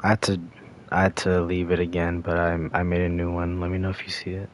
I had to I had to leave it again, but I made a new one. Let me know if you see it.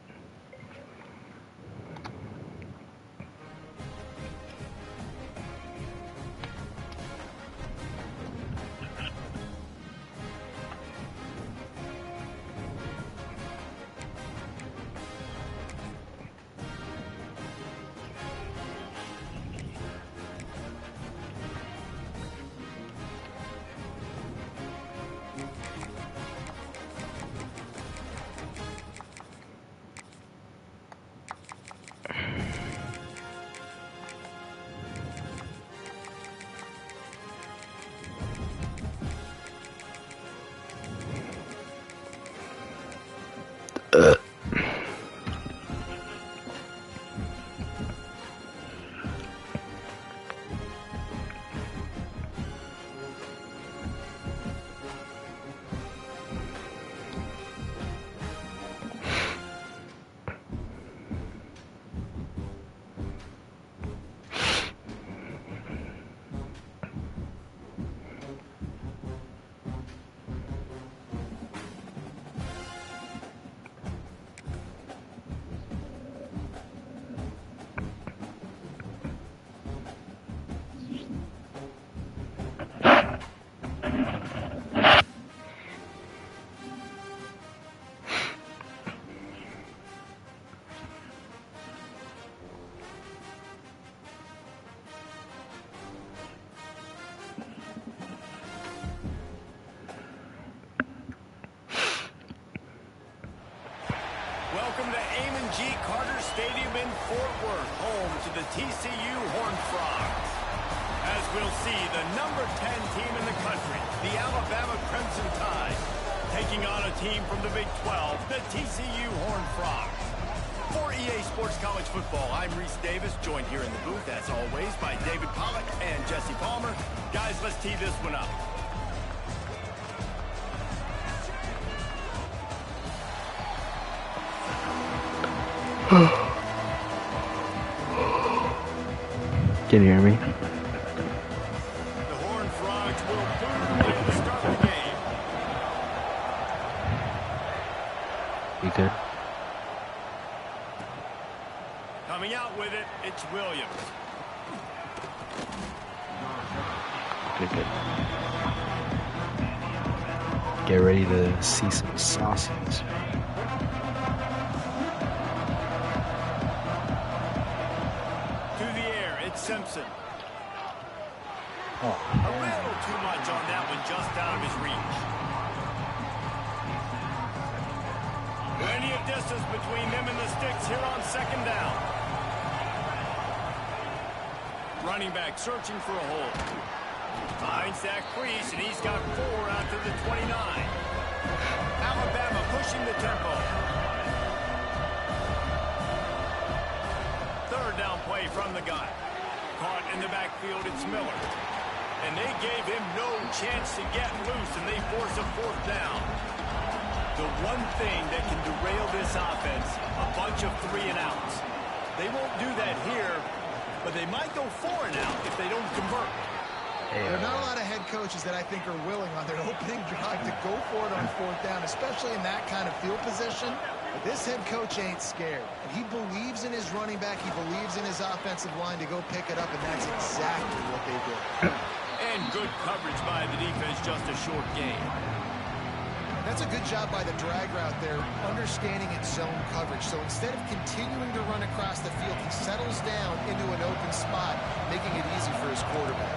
Welcome to Amon G. Carter Stadium in Fort Worth, home to the TCU Horned Frogs. As we'll see, the number 10 team in the country, the Alabama Crimson Tide, taking on a team from the Big 12, the TCU Horned Frogs. For EA Sports College Football, I'm Reese Davis, joined here in the booth, as always, by David Pollack and Jesse Palmer. Guys, let's tee this one up. Can you hear me? The Horned Frogs will boo at the start of the game. You good? Coming out with it, it's Williams. Good. Get ready to see some sauces. Simpson. Oh. A little too much on that one, just out of his reach. Plenty of distance between them and the sticks here on second down. Running back searching for a hole. Finds that crease, and he's got 4 out to the 29. Alabama pushing the tempo. Third down play from the gun. Caught in the backfield, it's Miller. And they gave him no chance to get loose, and they force a 4th down. The one thing that can derail this offense, a bunch of 3-and-outs. They won't do that here, but they might go 4-and-out if they don't convert. There are not a lot of head coaches that I think are willing on their opening drive to go for it on 4th down, especially in that kind of field position. But this head coach ain't scared. And he believes in his running back. He believes in his offensive line to go pick it up, and that's exactly what they did. And good coverage by the defense, just a short game. That's a good job by the drag route there, understanding its zone coverage. So instead of continuing to run across the field, he settles down into an open spot, making it easy for his quarterback.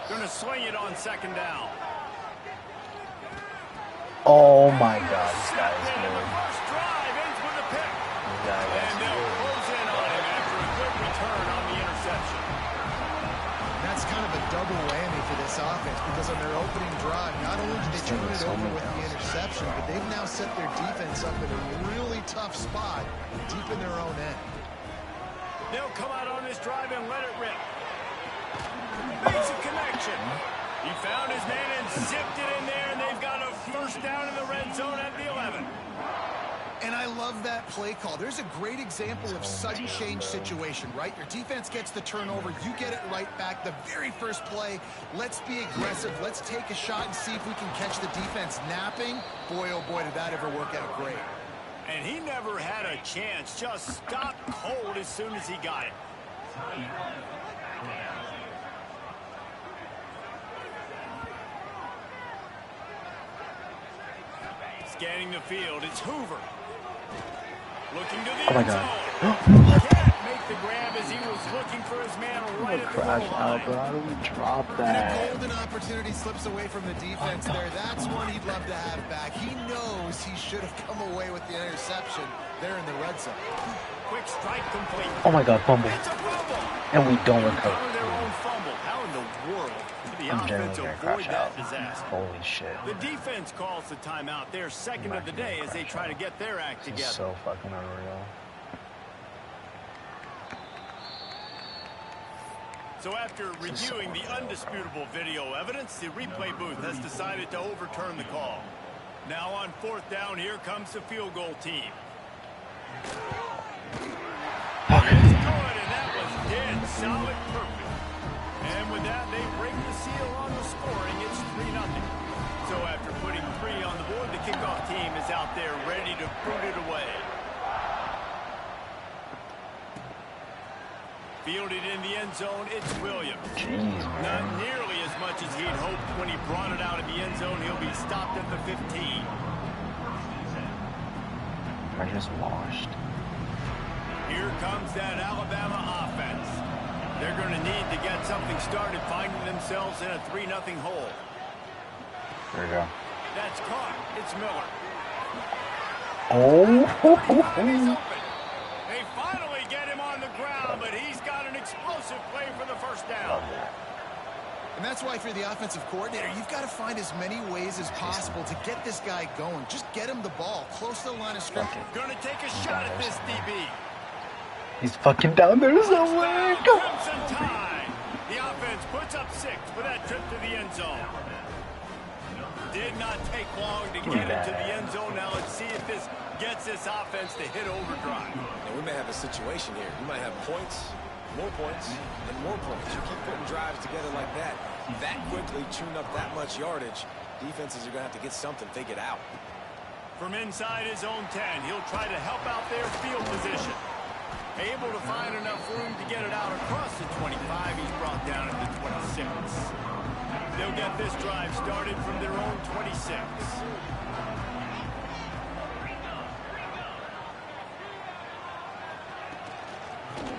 Going to swing it on second down. Oh my God, this guy is good. good. The first drive ends with a pick. And they'll close in on him after a good return on the interception. That's kind of a double whammy for this offense, because on their opening drive, not only did they turn it over with the interception, but they've now set their defense up in a really tough spot deep in their own end. They'll come out on this drive and let it rip. Makes a connection. He found his man and zipped it in there, and they've got a first down in the red zone at the 11. And I love that play call. There's a great example of sudden change situation, right? Your defense gets the turnover. You get it right back. The very first play, let's be aggressive. Let's take a shot and see if we can catch the defense napping. Boy, oh boy, did that ever work out great. And he never had a chance. Just stopped cold as soon as he got it. Scanning the field, it's Hoover. Looking to the end zone. Can't make the grab as he was looking for his man right at the goal line. How do we drop And that? a golden opportunity slips away from the defense there. That's one he'd love to have back. He knows he should have come away with the interception there in the red zone. Quick strike complete. Oh my God, fumble. It's a fumble. And we don't Recover recover. their own fumble. How in the world did the I'm offense generally gonna avoid crash that out. disaster? Holy shit. The defense calls the timeout, their second of the day, as they try to get their act This is together. so fucking unreal. So after reviewing the undisputable video evidence, the replay booth has decided to overturn the call. Now on fourth down, here comes the field goal team. It's good, and that was dead solid perfect. And with that, they break the seal on the scoring. It's 3-0. So after putting 3 on the board, the kickoff team is out there ready to boot it away. Fielded in the end zone, it's Williams. Jeez, Not man. nearly as much as he'd hoped when he brought it out of the end zone. He'll be stopped at the 15. I just washed. Here comes that Alabama offense. They're going to need to get something started, finding themselves in a 3-0 hole. There we go. That's caught. It's Miller. Oh. And he's open. They finally get him on the ground, but he's got an explosive play for the first down. And that's why if you're the offensive coordinator, you've got to find as many ways as possible to get this guy going. Just get him the ball close to the line of scrimmage. Going to take a shot at this DB. He's fucking down there somewhere. Go. Crimson Tide. The offense puts up 6 for that trip to the end zone. Did not take long to get into the end zone. Now let's see if this gets this offense to hit overdrive. And we may have a situation here. You might have points, and more points. You keep putting drives together like that quickly, tune up that much yardage, defenses are going to have to get something figured out. From inside his own 10, he'll try to help out their field position. Able to find enough room to get it out across the 25. He's brought down at the 26. They'll get this drive started from their own 26.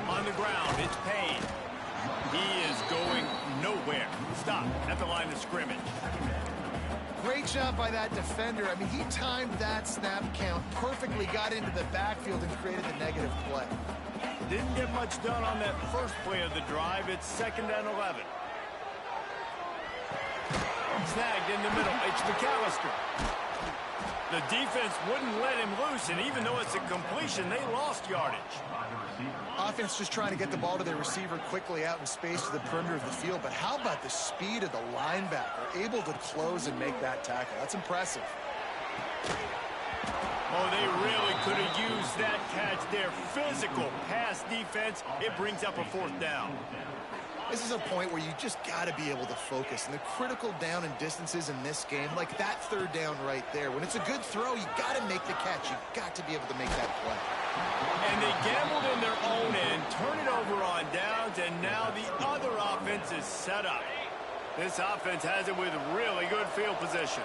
On the ground, it's Payne. He is going nowhere. Stop at the line of scrimmage. Great job by that defender. I mean, he timed that snap count perfectly, got into the backfield and created the negative play. Didn't get much done on that first play of the drive. It's 2nd and 11. Snagged in the middle. It's McAllister. The defense wouldn't let him loose, and even though it's a completion, they lost yardage. Offense just trying to get the ball to their receiver quickly out in space to the perimeter of the field. But how about the speed of the linebacker? Able to close and make that tackle. That's impressive. Oh, they really could have used that catch there. Physical pass defense. It brings up a 4th down. This is a point where you just got to be able to focus. And the critical down and distances in this game, like that 3rd down right there. When it's a good throw, you got to make the catch. You got to be able to make that play. And they gambled in their own end, turn it over on downs, and now the other offense is set up. This offense has it with really good field position.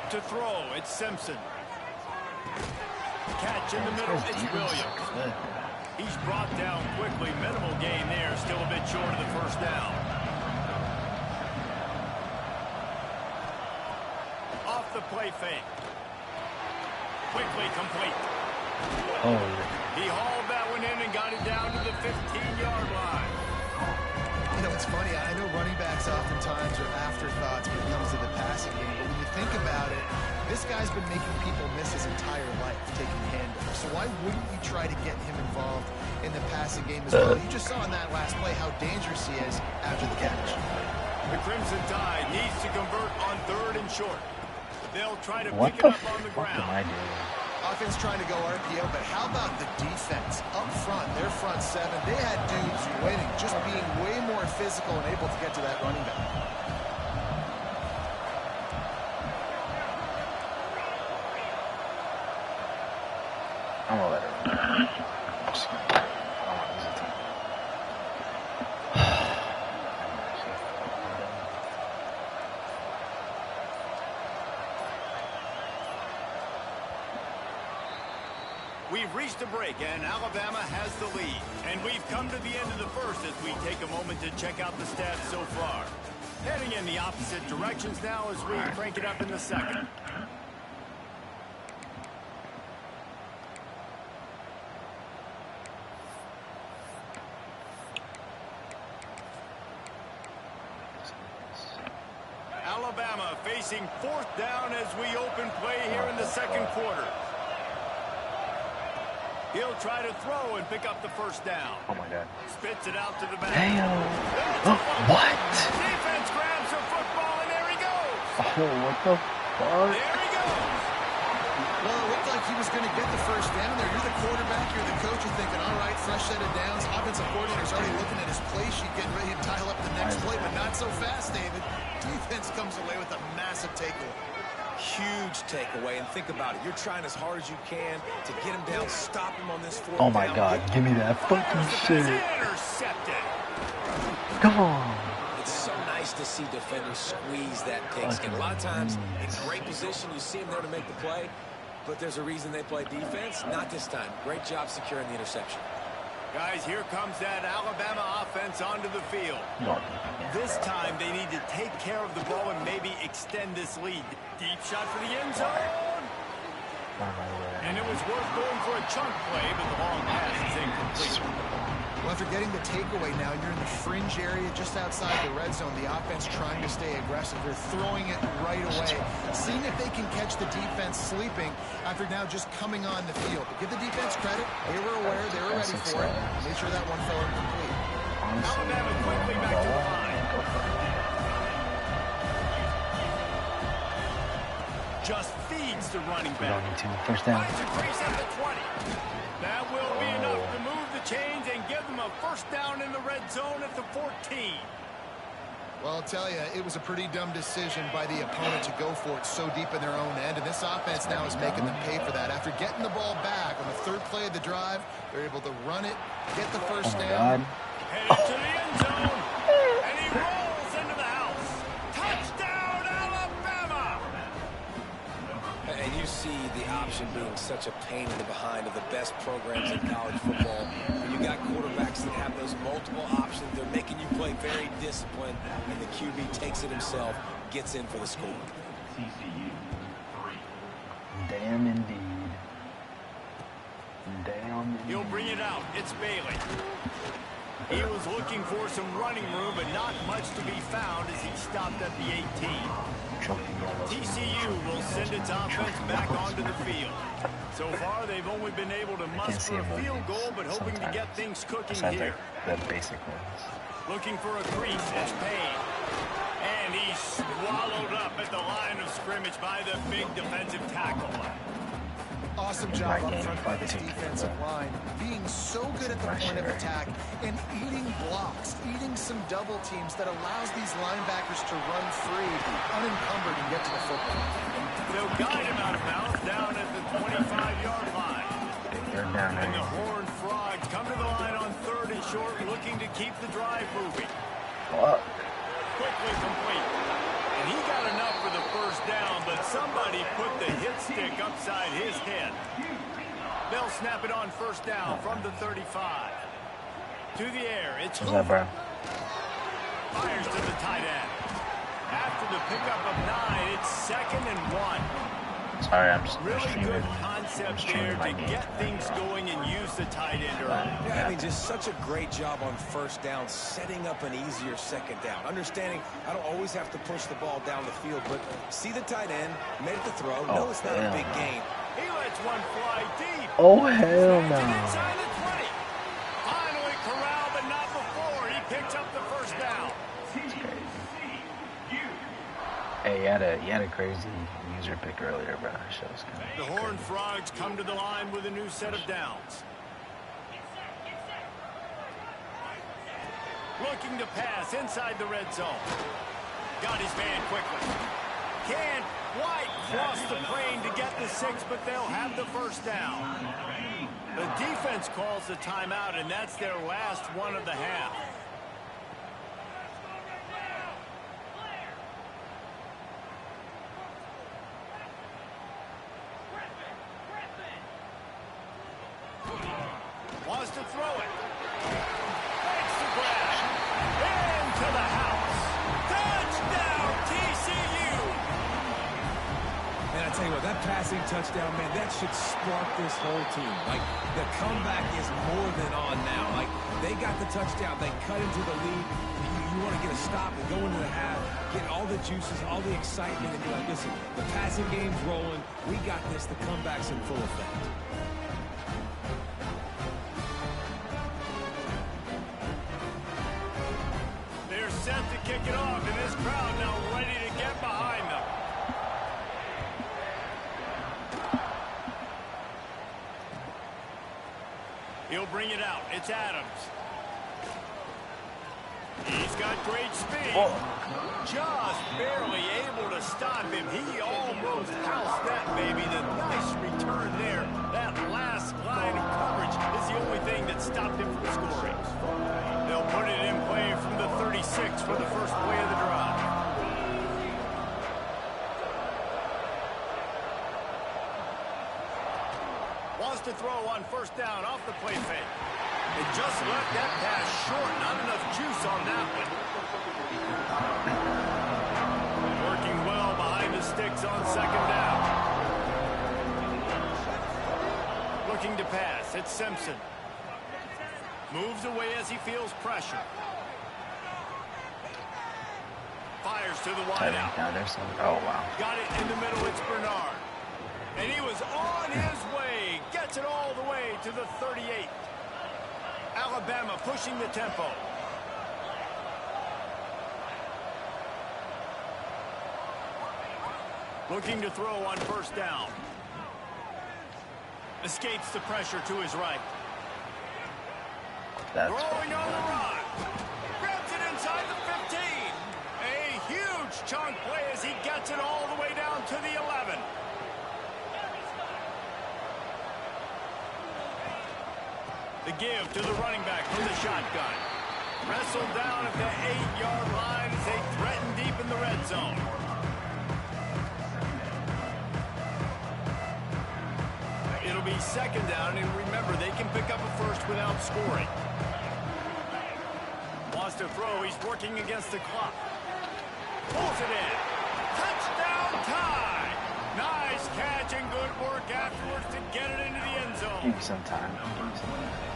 To throw, it's Simpson. Catch in the middle, it's Williams. He's brought down quickly. Minimal gain there, still a bit short of the 1st down. Off the play fake. Quickly complete. Oh. He hauled that one in and got it down to the 15-yard line. You know, it's funny. I know running backs oftentimes are afterthoughts when it comes to the passing game. But when you think about it, this guy's been making people miss his entire life taking handoffs. So why wouldn't you try to get him involved in the passing game as well? You just saw in that last play how dangerous he is after the catch. The Crimson Tide needs to convert on 3rd and short. They'll try to What pick it the up on the fuck am ground. I doing? Offense trying to go RPO, but how about the defense up front? Their front seven, they had dudes winning, just being way more physical and able to get to that running back. I'm gonna let it run. I'm just gonna, I don't want to lose the time. We've reached a break, and Alabama has the lead. And we've come to the end of the first as we take a moment to check out the stats so far. Heading in the opposite directions now as we crank it up in the second. Alabama facing 4th down as we open play here in the second quarter. He'll try to throw and pick up the first down. Oh my god. Spits it out to the back. Damn. Oh, what? Defense grabs the football, and there he goes. Oh, what the fuck? There he goes. Well, it looked like he was going to get the first down there. You're the quarterback, you're the coach, you're thinking, all right, fresh set of downs. Offensive coordinator's already looking at his play sheet, getting ready to dial up the next play, but not so fast, David. Defense comes away with a massive takeaway. Huge takeaway, and think about it. You're trying as hard as you can to get him down, stop him on this 4th Oh my down. god, give me that fucking shit. Intercepted. Come on. It's so nice to see defenders squeeze that pigskin. A lot of times, in great position, you see him there to make the play, but there's a reason they play defense. Not this time. Great job securing the interception. Guys, here comes that Alabama offense onto the field. This time they need to take care of the ball and maybe extend this lead. Deep shot for the end zone. And it was worth going for a chunk play, but the long pass is incomplete. Well, after getting the takeaway now, you're in the fringe area just outside the red zone. The offense trying to stay aggressive. They're throwing it right away, seeing if they can catch the defense sleeping after now just coming on the field. But give the defense credit. They were aware. They were ready for it. Make sure that one fell incomplete. Alabama quickly back to the line. Just feeds the running back. We don't need to. First down. Finds a crease at the 20. That will be enough to move the chains and give them a first down in the red zone at the 14. Well, I'll tell you, it was a pretty dumb decision by the opponent to go for it so deep in their own end, and this offense now is making them pay for that. After getting the ball back on the 3rd play of the drive, they're able to run it, get the first down. Headed to the end zone, and he rolls into the house. Touchdown, Alabama! And you see the option being such a pain in the behind of the best programs in college football. When you got quarterbacks that have those multiple options, they're making you play very disciplined, and the QB takes it himself, gets in for the score. Damn indeed. Damn indeed. He'll bring it out. It's Bailey. He was looking for some running room, but not much to be found as he stopped at the 18. TCU will send its offense back onto the field. So far, they've only been able to muster a field goal, but hoping to get things cooking here. The basic ones. Looking for a crease. It's Payne. And he's swallowed up at the line of scrimmage by the big defensive tackle. Awesome job up front by this defensive line, being so good at the point of attack and eating blocks, eating some double teams that allows these linebackers to run free, unencumbered, and get to the football. They'll guide him out of bounds down at the 25-yard line. They're down And the there. Horned Frogs come to the line on 3rd and short, looking to keep the drive moving. Fuck. Quickly complete. And he got enough for the first down, but somebody put the hit stick upside his head. They'll snap it on first down from the 35. To the air, it's What's that, bro? Fires to the tight end. After the pickup of 9, it's 2nd and 1. Sorry, I'm just Really streaming. good concept there to get things going and use the tight end early. Yeah, I mean, just such a great job on first down, setting up an easier second down. Understanding I don't always have to push the ball down the field, but see the tight end, made the throw. No, it's not a big gain. He lets one fly deep. Oh, hell Snags it no. inside the 20. Finally corralled, but not before. He picks up the first down. Hey, He had a crazy user pick earlier, bro. That shit was kind of The Horned Frogs come to the line with a new set of downs. Looking to pass inside the red zone. Got his man quickly. Can't quite cross the plane to get the 6, but they'll have the first down. The defense calls the timeout, and that's their last one of the half. Wants to throw it. Makes the grab. Into the house. Touchdown, TCU. Man, I tell you what, that passing touchdown, man, that should spark this whole team. Like, the comeback is more than on now. Like, they got the touchdown. They cut into the lead. You want to get a stop and go into the half, get all the juices, all the excitement, and be like, listen, the passing game's rolling. We got this. The comeback's in full effect. Set to kick it off, and this crowd now ready to get behind them. He'll bring it out. It's Adams. He's got great speed. Just barely able to stop him. He almost housed that baby. The nice return there. That last line of coverage is the only thing that stopped him from scoring. They'll put it in play from the 36 for the first play of the drive. Wants to throw on first down off the play fake. They just left that pass short. Not enough juice on that one. Working well behind the sticks on second down. Looking to pass. It's Simpson. Moves away as he feels pressure. Fires to the wide out. Oh, wow. Got it in the middle. It's Bernard. And he was on his way. Gets it all the way to the 38. Alabama pushing the tempo. Looking to throw on first down. Escapes the pressure to his right. Throwing on the run. Grabs it inside the 15. A huge chunk play as he gets it all the way down to the 11. The give to the running back from the shotgun. Wrestled down at the 8-yard line as they threaten deep in the red zone. It'll be second down, and remember, they can pick up a first without scoring. Wants to throw. He's working against the clock. Pulls it in. Touchdown tie. Nice catch and good work afterwards to get it into the end zone. Give me some time.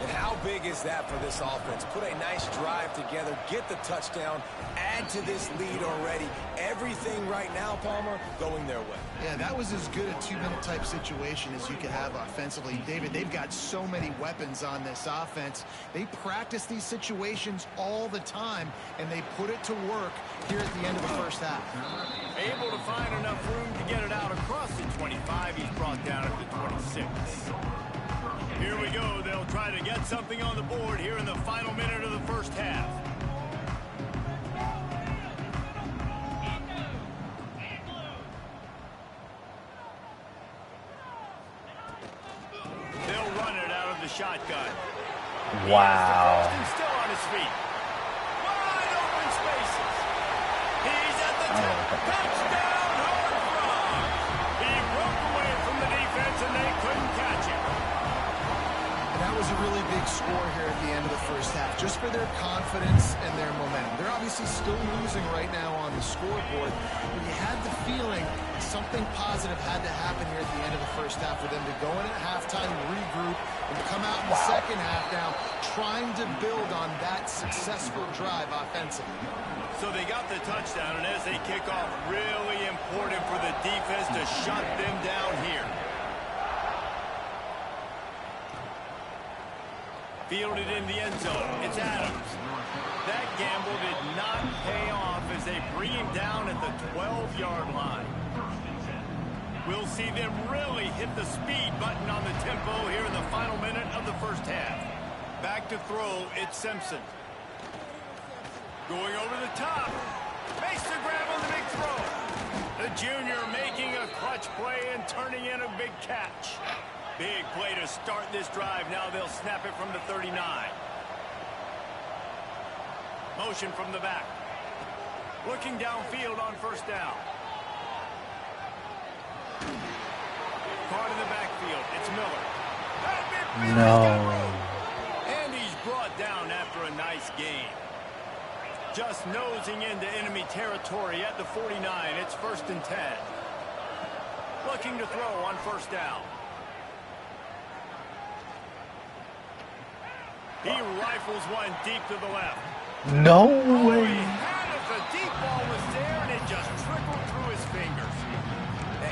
And how big is that for this offense? Put a nice drive together, get the touchdown, add to this lead already. Everything right now, Palmer, going their way. Yeah, that was as good a 2-minute type situation as you could have offensively. David, they've got so many weapons on this offense. They practice these situations all the time, and they put it to work here at the end of the first half. Able to find enough room to get it out across the 25. He's brought down at the 26. Here we go. They'll try to get something on the board here in the final minute of the first half. They'll run it out of the shotgun. Wow. Still on his feet. Wide open spaces. He's at the top. Touchdown, Horned Frogs. He broke away from the defense, and they couldn't catch him. And that was a really big score here at the end of the first half, just for their confidence and their momentum. They're obviously still losing right now on the scoreboard, but you had the feeling something positive had to happen here at the end of the first half for them to go in at halftime, regroup, and come out in the second half now trying to build on that successful drive offensively. So they got the touchdown, and as they kick off, really important for the defense to shut them down here. Fielded in the end zone. It's Adams. That gamble did not pay off as they bring him down at the 12-yard line. We'll see them really hit the speed button on the tempo here in the final minute of the first half. Back to throw, it's Simpson. Going over the top. Makes the grab on the big throw. The junior making a clutch play and turning in a big catch. Big play to start this drive. Now they'll snap it from the 39. Motion from the back. Looking downfield on first down. Caught in the backfield. It's Miller. No. And he's brought down after a nice gain. Just nosing into enemy territory at the 49. It's 1st and 10. Looking to throw on first down. He rifles one deep to the left. No Oh, way. he had it. The deep ball was there, and it just trickled through his fingers.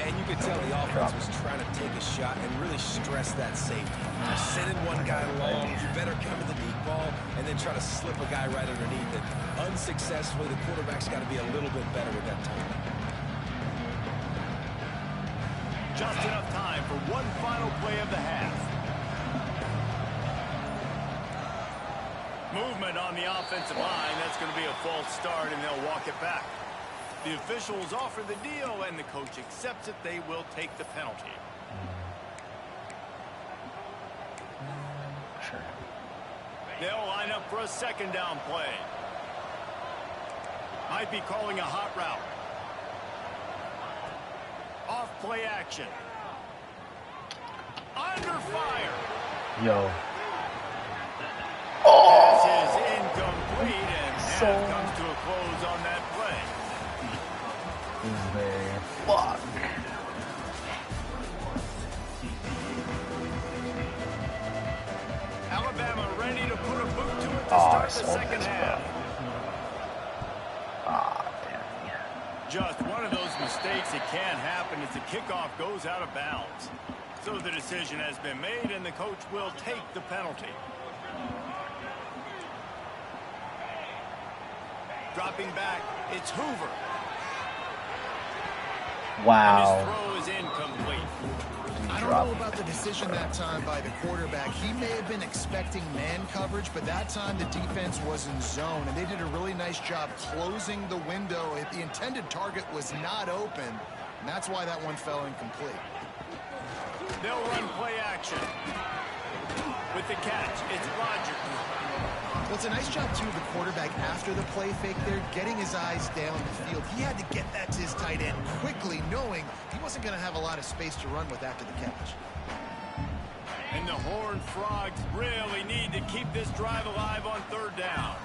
And you could tell the offense was trying to take a shot and really stress that safety. Sending one guy long, you better cover the deep ball and then try to slip a guy right underneath it. Unsuccessfully, the quarterback's got to be a little bit better with that time. Just enough time for one final play of the half. Movement on the offensive line. That's going to be a false start, and they'll walk it back. The officials offer the deal, and the coach accepts it. They will take the penalty. Sure. They'll line up for a second down play. Might be calling a hot route. Off play action. Under fire. Yo. Pass is incomplete, and half comes to a close on that play. Is there? Fuck. Alabama ready to put a boot to it to start the second half. Damn. Just one of those mistakes that can happen as the kickoff goes out of bounds. So the decision has been made, and the coach will take the penalty. Dropping back, it's Hoover. Wow. And his throw is incomplete. I don't know about the decision that time by the quarterback. He may have been expecting man coverage, but that time the defense was in zone, and they did a really nice job closing the window. The intended target was not open, and that's why that one fell incomplete. They'll run play action. With the catch, it's Rodgers. Well, it's a nice job, too, of the quarterback after the play fake there, getting his eyes down the field. He had to get that to his tight end quickly, knowing he wasn't going to have a lot of space to run with after the catch. And the Horned Frogs really need to keep this drive alive on third down.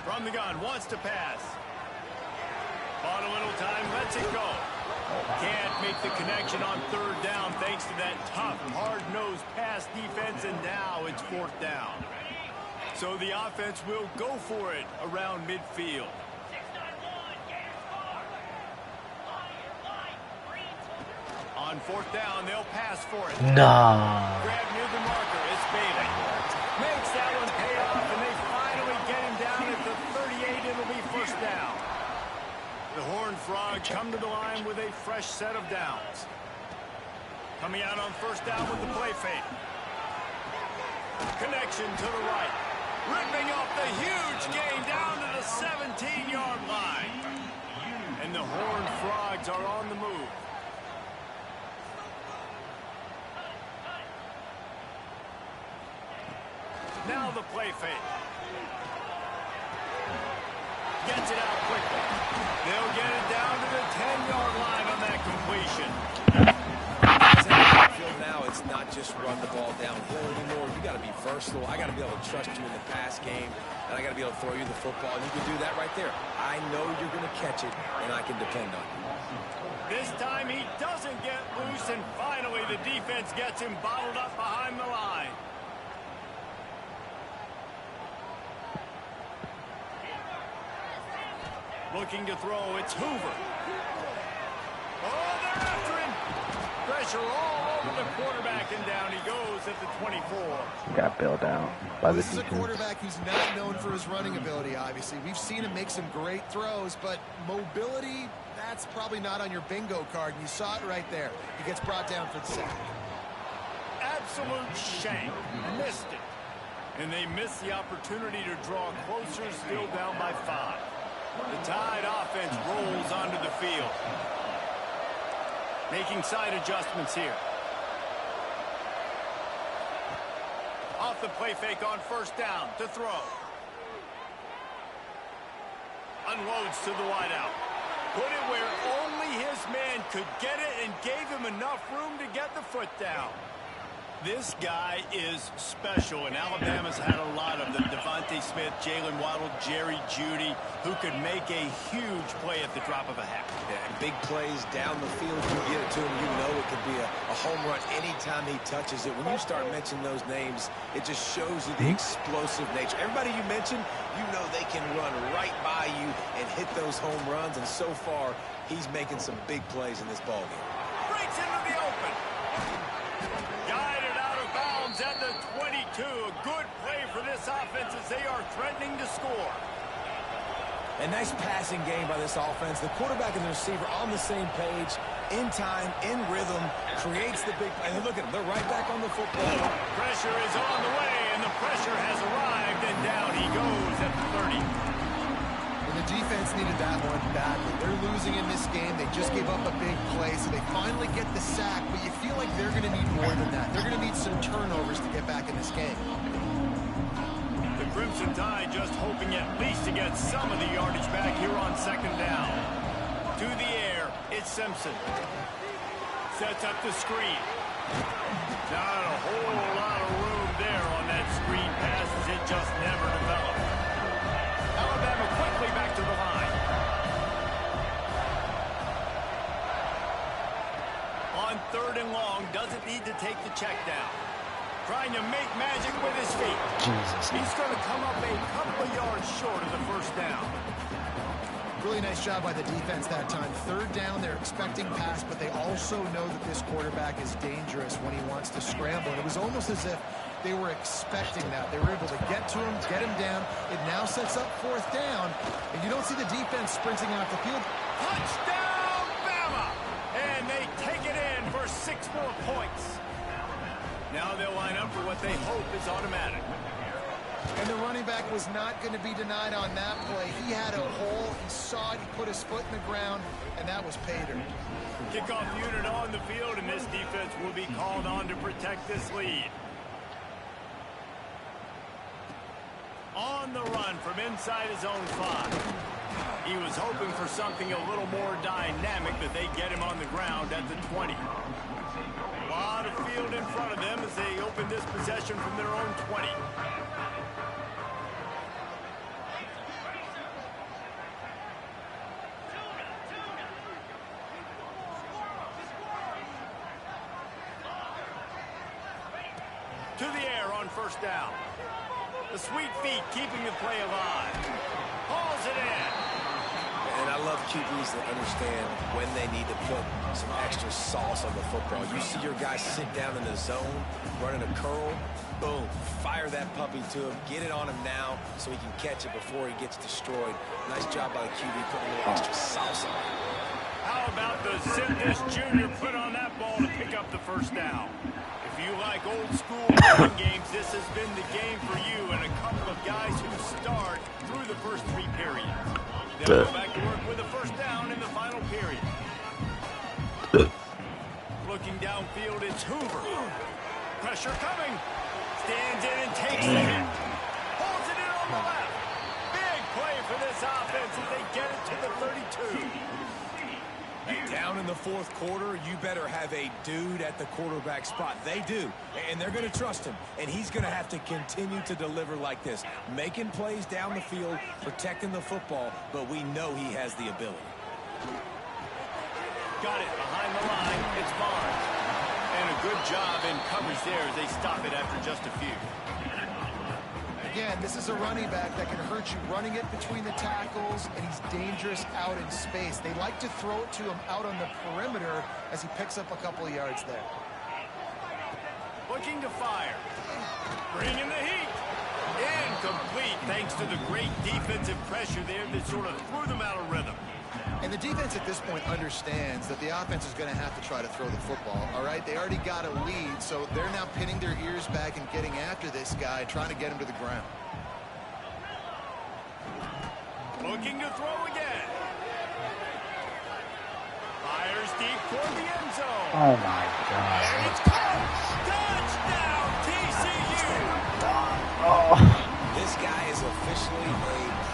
From the gun, wants to pass. Bought a little time, lets it go. Can't make the connection on third down thanks to that tough, hard-nosed pass defense, and now it's fourth down. So the offense will go for it around midfield. On fourth down, they'll pass for it. Nah. Grab near the marker. It's Bailey. Makes that one pay off, and they finally get him down at the 38. It'll be first down. The Horned Frogs come to the line with a fresh set of downs. Coming out on first down with the play fake. Connection to the right. Ripping off the huge gain down to the 17-yard line. And the Horned Frogs are on the move. Now the play fake. Gets it out quickly. They'll get it down to the 10-yard line on that completion. Now it's not just run the ball downhill anymore. You got to be versatile. I got to be able to trust you in the pass game, and I got to be able to throw you the football. You can do that right there. I know you're going to catch it, and I can depend on you. This time he doesn't get loose, and finally the defense gets him bottled up behind the line. Looking to throw, it's Hoover. Oh, they're after him. Pressure all over the quarterback, and down he goes at the 24. Got bailed out by the This is a defense. quarterback who's not known for his running ability, obviously. We've seen him make some great throws, but mobility, that's probably not on your bingo card, and you saw it right there. He gets brought down for the sack. Absolute shank. Missed it. And they missed the opportunity to draw closer, still down by 5. The Tide offense rolls onto the field. Making side adjustments here. Off the play fake on first down to throw. Unloads to the wideout. Put it where only his man could get it and gave him enough room to get the foot down. This guy is special, and Alabama's had a lot of them. Devontae Smith, Jalen Waddle, Jerry Jeudy, who could make a huge play at the drop of a hat. Yeah, big plays down the field. You get it to him, you know it could be a home run anytime he touches it. When you start mentioning those names, it just shows you the explosive nature. Everybody you mentioned, you know they can run right by you and hit those home runs, and so far, he's making some big plays in this ballgame. Breaks into the open. Guided out of bounds at the 22. A good play for this offense as they are threatening to score. A nice passing game by this offense. The quarterback and the receiver on the same page, in time, in rhythm, creates the big play. And look at them, they're right back on the football. Pressure is on the way, and the pressure has arrived, and down he goes at the 30. And the defense needed that one badly. They're losing in this game. They just gave up a big play, so they finally get the sack, but you feel like they're going to need more than that. They're going to need some turnovers to get back in this game. The Crimson Tide just hoping at least to get some of the yardage back here on second down. To the air, it's Simpson. Sets up the screen. Not a whole lot of room there on that screen pass as it just never developed. Alabama quickly back to the line. On third and long, doesn't need to take the check down. Trying to make magic with his feet. Jesus. He's going to come up a couple of yards short of the first down. Really nice job by the defense that time. Third down, they're expecting pass, but they also know that this quarterback is dangerous when he wants to scramble. And it was almost as if they were expecting that. They were able to get to him, get him down. It now sets up fourth down, and you don't see the defense sprinting off the field. Touchdown, Bama! And they take it in for 6 more points. Now they'll line up for what they hope is automatic. And the running back was not going to be denied on that play. He had a hole. He saw it. He put his foot in the ground, and that was pay dirt. Kickoff unit on the field, and this defense will be called on to protect this lead. On the run from inside his own 5. He was hoping for something a little more dynamic, but they get him on the ground at the 20. A lot of field in front of them as they open this possession from their own 20. To the air on first down. The sweet feet keeping the play alive. Hauls it in. And I love QBs that understand when they need to put some extra sauce on the football. You see your guy sit down in the zone, running a curl, boom, fire that puppy to him, get it on him now so he can catch it before he gets destroyed. Nice job by the QB putting a little extra sauce on it. How about the Simtis Jr. put on that ball to pick up the first down? If you like old school running games, this has been the game for you and a couple of guys who start through the first 3 periods. They'll go back to work with a first down in the final period. Looking downfield, it's Hoover. Pressure coming. Stands in and takes the hit. Holds it in on the left. Big play for this offense as they get it to the 32. Down in the fourth quarter, you better have a dude at the quarterback spot. They do, and they're going to trust him, and he's going to have to continue to deliver like this, making plays down the field, protecting the football, but we know he has the ability. Got it behind the line. It's Barnes. And a good job in coverage there as they stop it after just a few. Again, this is a running back that can hurt you running it between the tackles, and he's dangerous out in space. They like to throw it to him out on the perimeter as he picks up a couple of yards there. Looking to fire. Bringing the heat. Incomplete thanks to the great defensive pressure there that sort of threw them out of rhythm. And the defense at this point understands that the offense is going to have to try to throw the football, all right? They already got a lead, so they're now pinning their ears back and getting after this guy, trying to get him to the ground. Looking to throw again. Fires deep toward the end zone. Oh, my God. And it's caught. Touchdown, TCU. Oh. This guy is officially a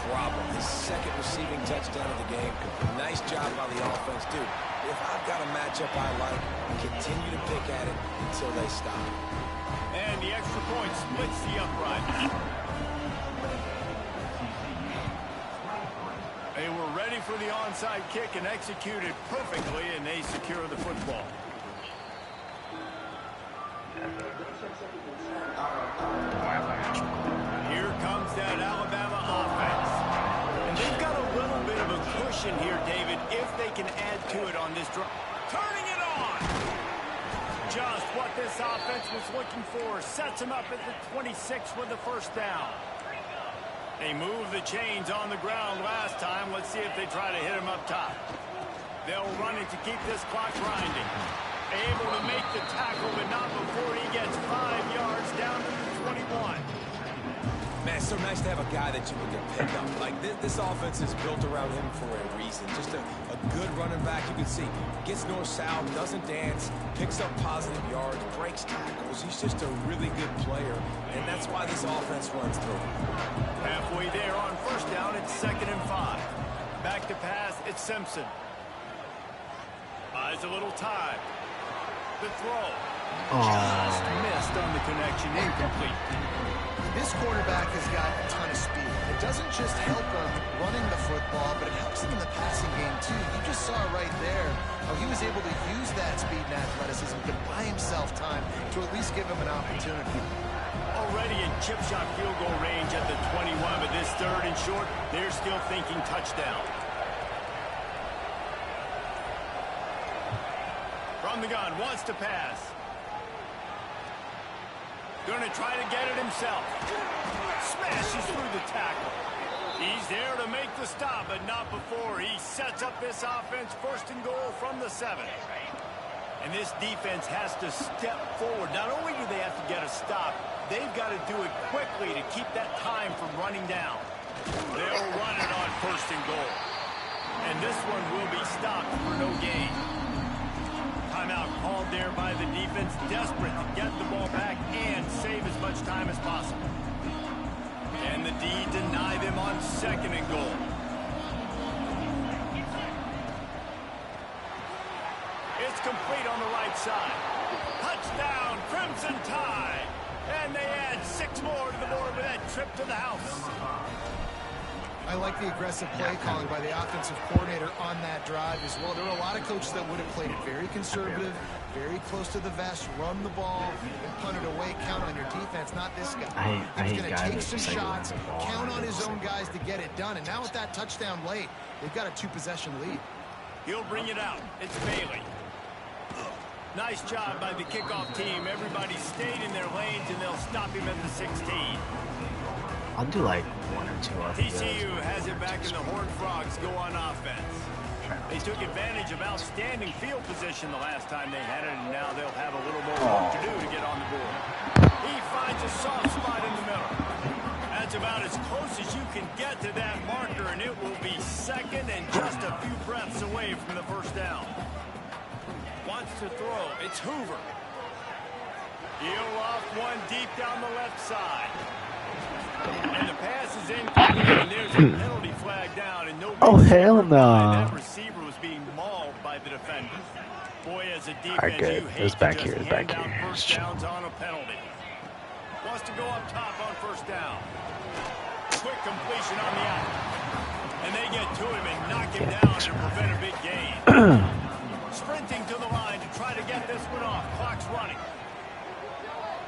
problem. His second receiving touchdown of the game. Nice job by the offense. Dude, if I've got a matchup I like, continue to pick at it until they stop. And the extra point splits the upright. They were ready for the onside kick and executed perfectly, and they secure the football. Here comes that Alabama offense. And they've got a little bit of a cushion here, David, if they can add to it on this drive. Turning it on! Just what this offense was looking for. Sets them up at the 26 with the first down. They moved the chains on the ground last time. Let's see if they try to hit him up top. They'll run it to keep this clock grinding. Able to make the tackle, but not before he gets 5 yards down to the 21. Man, it's so nice to have a guy that you can depend on. Like, this offense is built around him for a reason. Just a good running back. You can see, gets north-south, doesn't dance, picks up positive yards, breaks tackles. He's just a really good player, and that's why this offense runs through. Halfway there on first down, it's 2nd and 5. Back to pass, it's Simpson. Buys a little time. The throw. Just missed on the connection, incomplete. This quarterback has got a ton of speed. It doesn't just help him running the football, but it helps him in the passing game, too. You just saw right there how he was able to use that speed and athleticism to buy himself time to at least give him an opportunity. Already in chip shot field goal range at the 21, but this 3rd and short, they're still thinking touchdown. From the gun, wants to pass. Going to try to get it himself. Smashes through the tackle. He's there to make the stop, but not before. He sets up this offense 1st and goal from the 7. And this defense has to step forward. Not only do they have to get a stop, they've got to do it quickly to keep that time from running down. They'll run it on 1st and goal. And this one will be stopped for no gain. Timeout called there by the defense, desperate to get the ball back and save as much time as possible. And the D deny them on 2nd and goal. It's complete on the right side. Touchdown, Crimson Tide. And they add 6 more to the board with that trip to the house. I like the aggressive play calling by the offensive coordinator on that drive as well. There were a lot of coaches that would have played it very conservative, very close to the vest, run the ball, and punt it away, count on your defense, not this guy. He's going to take some shots, count on his own guys to get it done. And now with that touchdown late, they've got a 2-possession lead. He'll bring it out. It's Bailey. Nice job by the kickoff team. Everybody stayed in their lanes, and they'll stop him at the 16. I'll do like 1 or 2 RPOs. TCU has it back, and the Horned Frogs go on offense. They took advantage of outstanding field position the last time they had it, and now they'll have a little more work to do to get on the board. He finds a soft spot in the middle. That's about as close as you can get to that marker, and it will be 2nd and just a few breaths away from the 1st down. Wants to throw. It's Hoover. He'll off one deep down the left side. And the pass is incomplete, and there's a penalty flag down, and no. Oh, hell no. That receiver was being mauled by the defender. Boy, as a defense, good. you It hate was back to here, just it was back hand out here. first downs on a penalty. Wants to go up top on 1st down. Quick completion on the out. And they get to him and knock him down to prevent a big gain. Sprinting to the line to try to get this one off. Clock's running.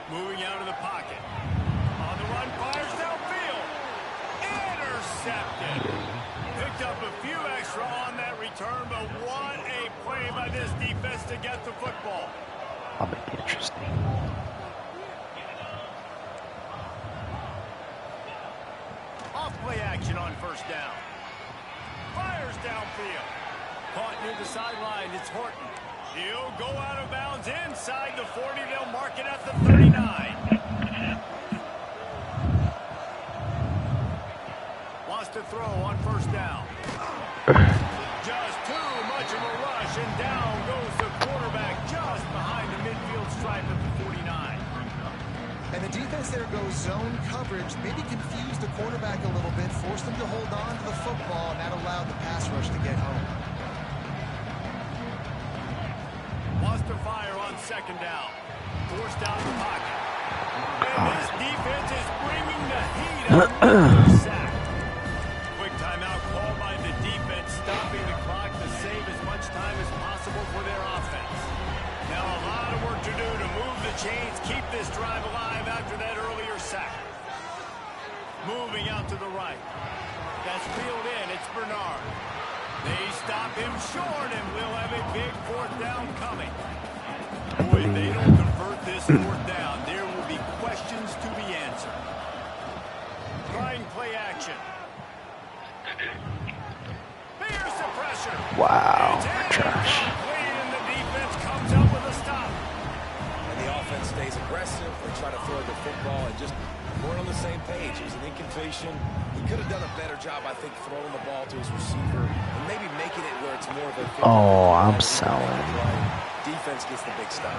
Moving out of the pocket. On the run, fires down. play action on first down. Fires downfield. Caught near the sideline. It's Horton. He'll go out of bounds inside the 40. They'll mark it at the 39. Wants to throw on first down. Just too much of a rush, and down goes the quarterback just behind the midfield stripe at the 49. And the defense there goes zone coverage, maybe confused the quarterback a little bit, forced him to hold on to the football, and that allowed the pass rush to get home. Wants to fire on second down. Forced out of the pocket. And this defense is bringing the heat on another sack. Quick timeout called by the defense, stopping the clock to save as much time as possible for their offense. Now a lot of work to do to move the chains, keep this drive alive after that earlier sack. Moving out to the right. That's reeled in. It's Bernard. They stop him short, and we'll have a big fourth down coming. Boy, if they don't convert this fourth down, there will be questions to be answered. Trying play action. Fierce the pressure. Wow, trash. And the defense comes up with a stop. And the offense stays aggressive. They try to throw the football and just weren't on the same page. It was an incompletion. He could have done a better job, I think, throwing the ball to his receiver and maybe making it where it's more of a... Oh, I'm selling. Defense gets the big stop.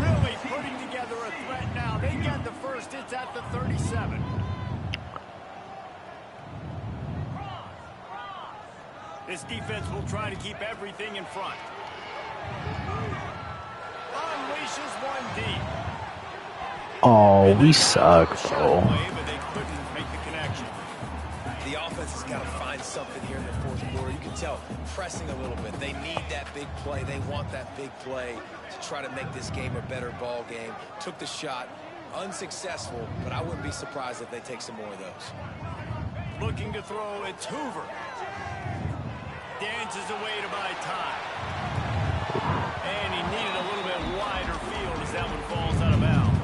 Really putting together a threat now. They get the first. It's at the 37. This defense will try to keep everything in front. Unleashes one deep. Oh, we suck, bro. But they couldn't make the connection. The offense has got to find something here in the fourth quarter. You can tell, pressing a little bit. They need that big play. They want that big play to try to make this game a better ball game. Took the shot, unsuccessful, but I wouldn't be surprised if they take some more of those. Looking to throw, it's Hoover. Dances away to buy time. And he needed a little bit wider field as that one falls out of bounds.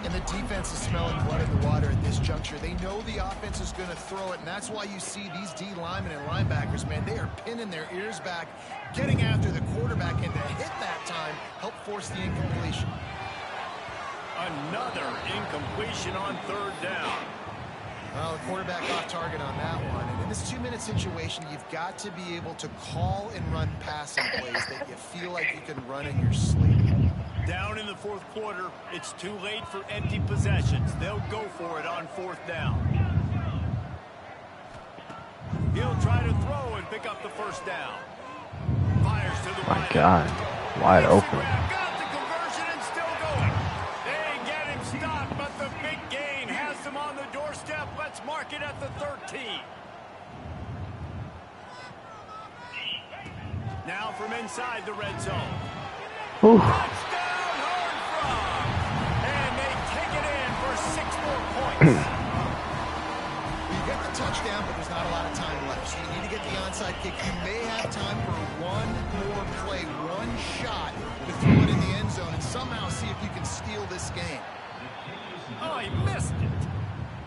And the defense is smelling blood in the water at this juncture. They know the offense is going to throw it, and that's why you see these D linemen and linebackers, man, they are pinning their ears back, getting after the quarterback, and to hit that time, help force the incompletion. Another incompletion on third down. Well, the quarterback off target on that one. And in this 2-minute situation, you've got to be able to call and run passing plays that you feel like you can run in your sleep. Down in the fourth quarter, it's too late for empty possessions. They'll go for it on fourth down. He'll try to throw and pick up the first down. Fires to the right. My God, wide open. Got the conversion and still going. They get him stopped, but the big gain has them on the doorstep. Let's mark it at the 13. Now from inside the red zone. Ooh. Touchdown, Hornfrog! And they take it in for 6 more points. You get the touchdown, but there's not a lot of time left. So you need to get the onside kick. You may have time for one more play, one shot to throw it in the end zone and somehow see if you can steal this game. Oh, he missed it.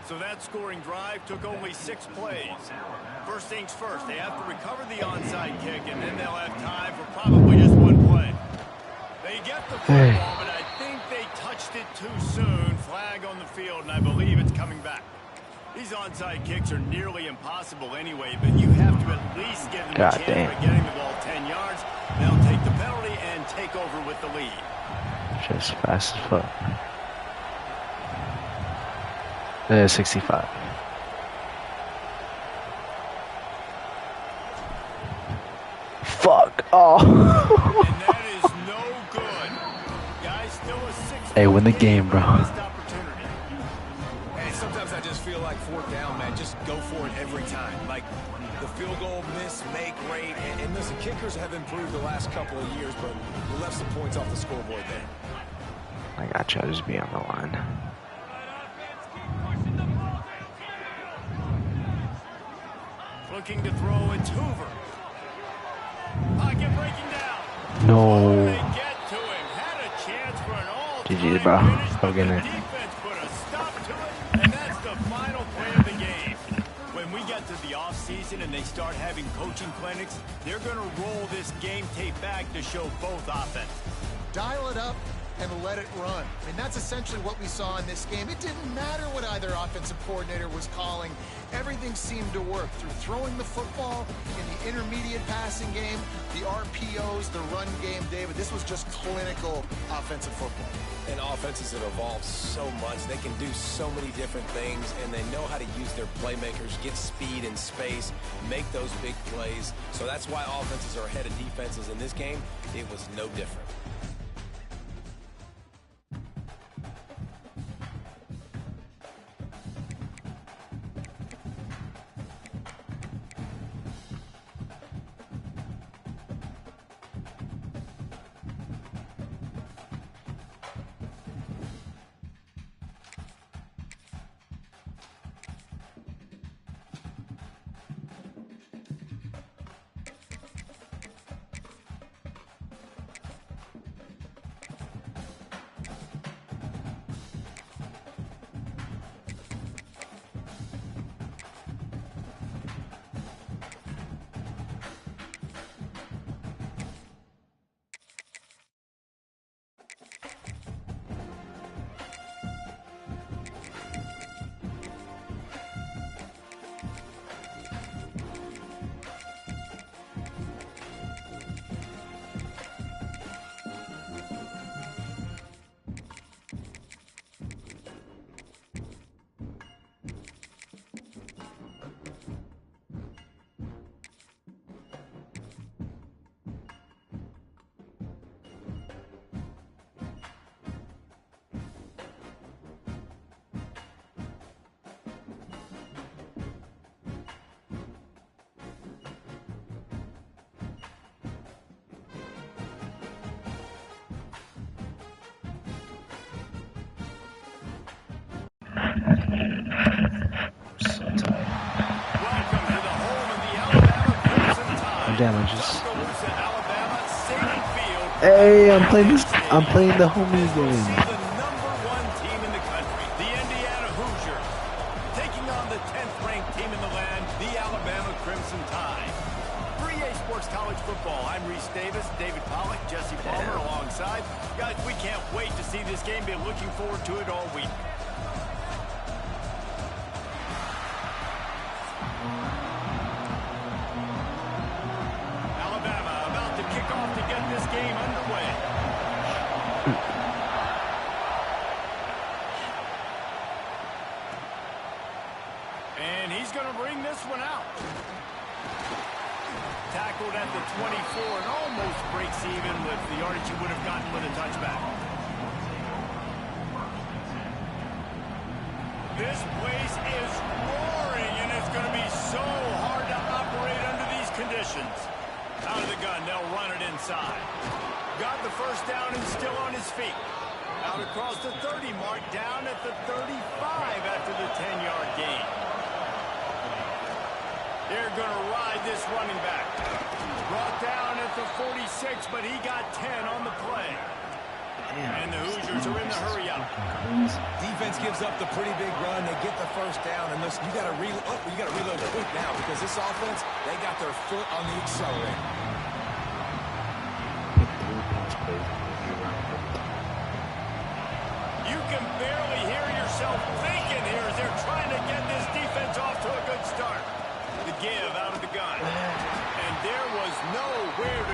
So that scoring drive took only 6 plays. First things first, they have to recover the onside kick, and then they'll have time for probably just one play. They get the football, but I think they touched it too soon. Flag on the field, and I believe it's coming back. These onside kicks are nearly impossible anyway, but you have to at least give them a chance of getting the ball 10 yards. They'll take the penalty and take over with the lead. Just fast as fuck. 65. Fuck. Oh. And that is no good. Guys, still a 6. Hey, win the game, bro. And sometimes I just feel like fourth down, man, just go for it every time. Like the field goal, miss, make, great. And listen, kickers have improved the last couple of years, but we left some points off the scoreboard there. I got you. I'll just be on the line. Looking to throw, it's Hoover. Pocket breaking down. No. They get to him. Had a chance for an all-time GG, bro. finish, but Go get the it. defense put a stop to it, and that's the final play of the game. into the offseason and they start having coaching clinics, they're going to roll this game tape back to show both offenses. Dial it up and let it run. I mean, that's essentially what we saw in this game. It didn't matter what either offensive coordinator was calling. Everything seemed to work through throwing the football in the intermediate passing game, the RPOs, the run game, David. This was just clinical offensive football. And offenses that evolve so much, they can do so many different things, and they know how to use their playmakers, get speed and space, make those big plays. So that's why offenses are ahead of defenses in this game. It was no different. Damages. Hey, I'm playing this. I'm playing the homie game. The number one team in the country, the Indiana Hoosiers, taking on the 10th-ranked team in the land, the Alabama Crimson Tide. 3A Sports College Football. I'm Reese Davis, David Pollack, Jesse Palmer alongside. Guys, we can't wait to see this game. Been looking forward to it all week. Game underway. And he's going to bring this one out. Tackled at the 24 and almost breaks even with the yardage he would have gotten with a touchback. This place is roaring, and it's going to be so hard to operate under these conditions. Out of the gun, they'll run it inside. Got the first down and still on his feet. Out across the 30 mark, down at the 35 after the 10-yard gain. They're going to ride this running back. Brought down at the 46, but he got 10 on the play. And the Hoosiers are in the hurry up. Defense gives up the pretty big run. They get the first down, and listen, you got to reload quick now because this offense, they got their foot on the accelerator. You can barely hear yourself thinking here as they're trying to get this defense off to a good start. The give out of the gun, and there was nowhere to.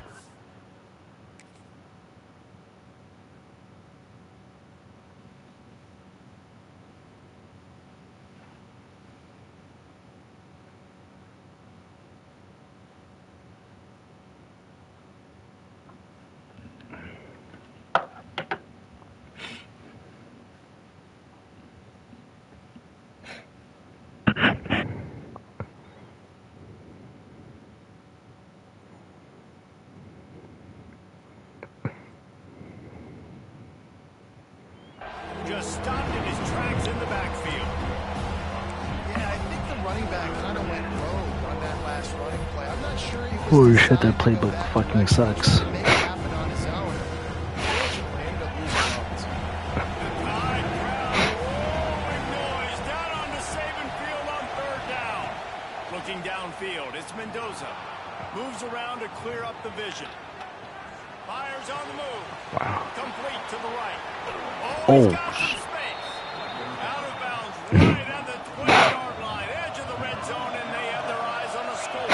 Just stopped in his tracks in the backfield. Yeah, I think the running back kind of went rogue on that last running play. I'm not sure he was. Holy shit, that playbook fucking sucks. To make it happen on his own. Unfortunately, ended up losing yards. The Tide crowd rolling noise down on the Saban field on 3rd down. Looking Changing downfield, it's Mendoza. Moves around to clear up the vision. Fires on the move. Wow. Complete to the right. Oh, he's Oh. got some space. Out of bounds, right at the 20-yard line. Edge of the red zone, and they have their eyes on the score.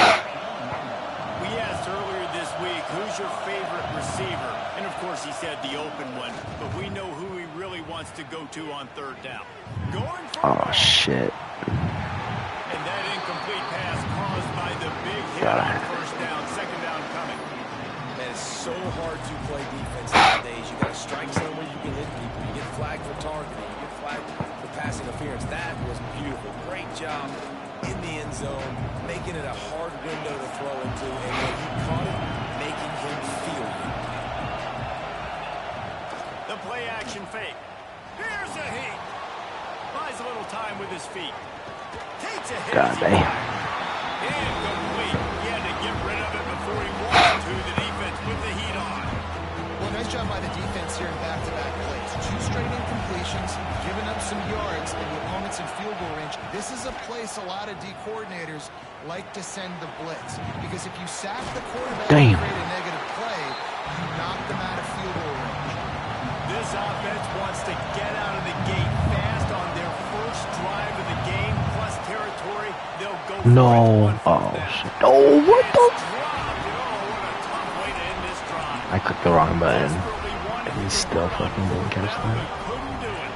We asked earlier this week, who's your favorite receiver? And, of course, he said the open one. But we know who he really wants to go to on third down. Going for Oh, shit. and that incomplete pass caused by the big hit on first down, second down coming. Man, it's so hard to play defense nowadays. You got to strike somewhere you can hit people. You get flagged for targeting. You get flagged for pass interference. That was beautiful. Great job in the end zone, making it a hard window to throw into. And when he caught it, making him feel you. The play action fake. Here's a heat. Buys a little time with his feet. Takes a hit. God damn. Incomplete. He had to get rid of it before he wanted to. The defense with the heat on. Well, nice job by the defense here in back-to-back plays. 2 straight incompletions, giving up some yards, and the opponent's in field goal range. This is a place a lot of D coordinators like to send the blitz. Because if you sack the quarterback and create a negative play, you knock them out of field goal range. This offense wants to get out of the gate fast on their first drive of the game, plus territory. They'll go for No. it. Oh, shit. Oh, what the? What a tough way to end this drive. I clicked the wrong button. Desperately wanted And he to still get fucking didn't catch down, that. but couldn't do it.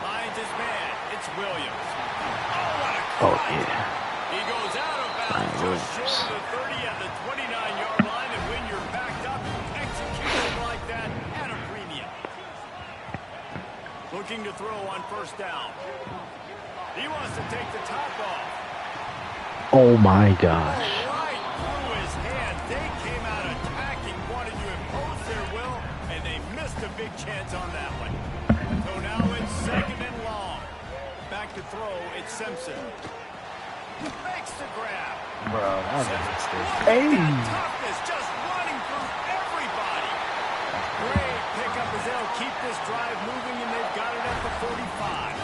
Finds his man. It's Williams. Oh, what a Oh, cut. yeah. He goes out of bounds just short of the 30 at the 29-yard line, and when you're backed up, execution like that at a premium. Looking to throw on first down. He wants to take the top off. Oh, my gosh. Right through his hand. They came out attacking, wanted to impose their will, and they missed a big chance on that one. So now it's second and long. Back to throw, it's Simpson. Makes the grab. Bro, that was a mistake. Hey! Toughness, just running through everybody. Great pickup as they'll keep this drive moving, and they've got it at the 45.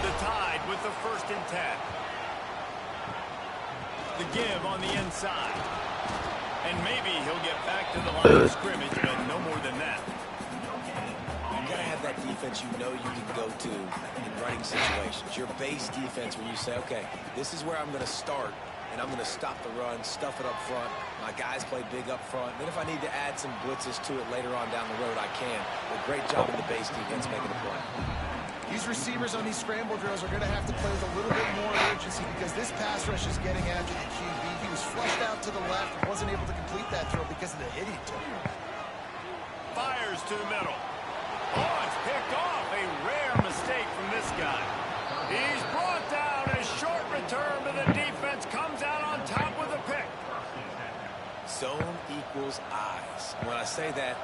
The Tide with the 1st and 10. The give on the inside. And maybe he'll get back to the line of scrimmage, but no more than that. You got to have that defense you know you can go to in running situations. Your base defense where you say, okay, this is where I'm going to start, and I'm going to stop the run, stuff it up front. My guys play big up front. Then if I need to add some blitzes to it later on down the road, I can. But great job in the base defense making a play. These receivers on these scramble drills are going to have to play with a little bit more urgency because this pass rush is getting after the QB. He was flushed out to the left and wasn't able to complete that throw because of the hit he took. Fires to the middle. Oh, it's picked off. A rare mistake from this guy. He's brought down. A short return, but the defense comes out on top with a pick. Zone equals eyes. When I say that,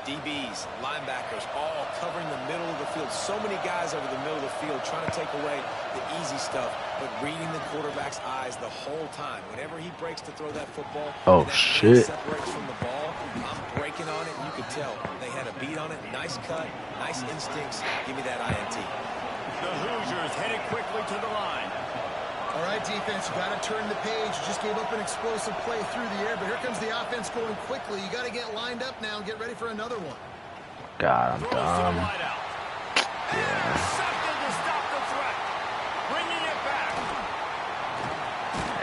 DBs, linebackers, all covering the middle of the field. So many guys over the middle of the field trying to take away the easy stuff, but reading the quarterback's eyes the whole time. Whenever he breaks to throw that football, Oh, and that shit. separates from the ball, I'm breaking on it, and you can tell. They had a beat on it. Nice cut, nice instincts. Give me that INT. The Hoosiers headed quickly to the line. All right, defense, you got to turn the page. You just gave up an explosive play through the air, but here comes the offense going quickly. You got to get lined up now and get ready for another one. God, I'm Throws to the dumb. wideout. Yeah. Something to stop the threat. Bringing it back.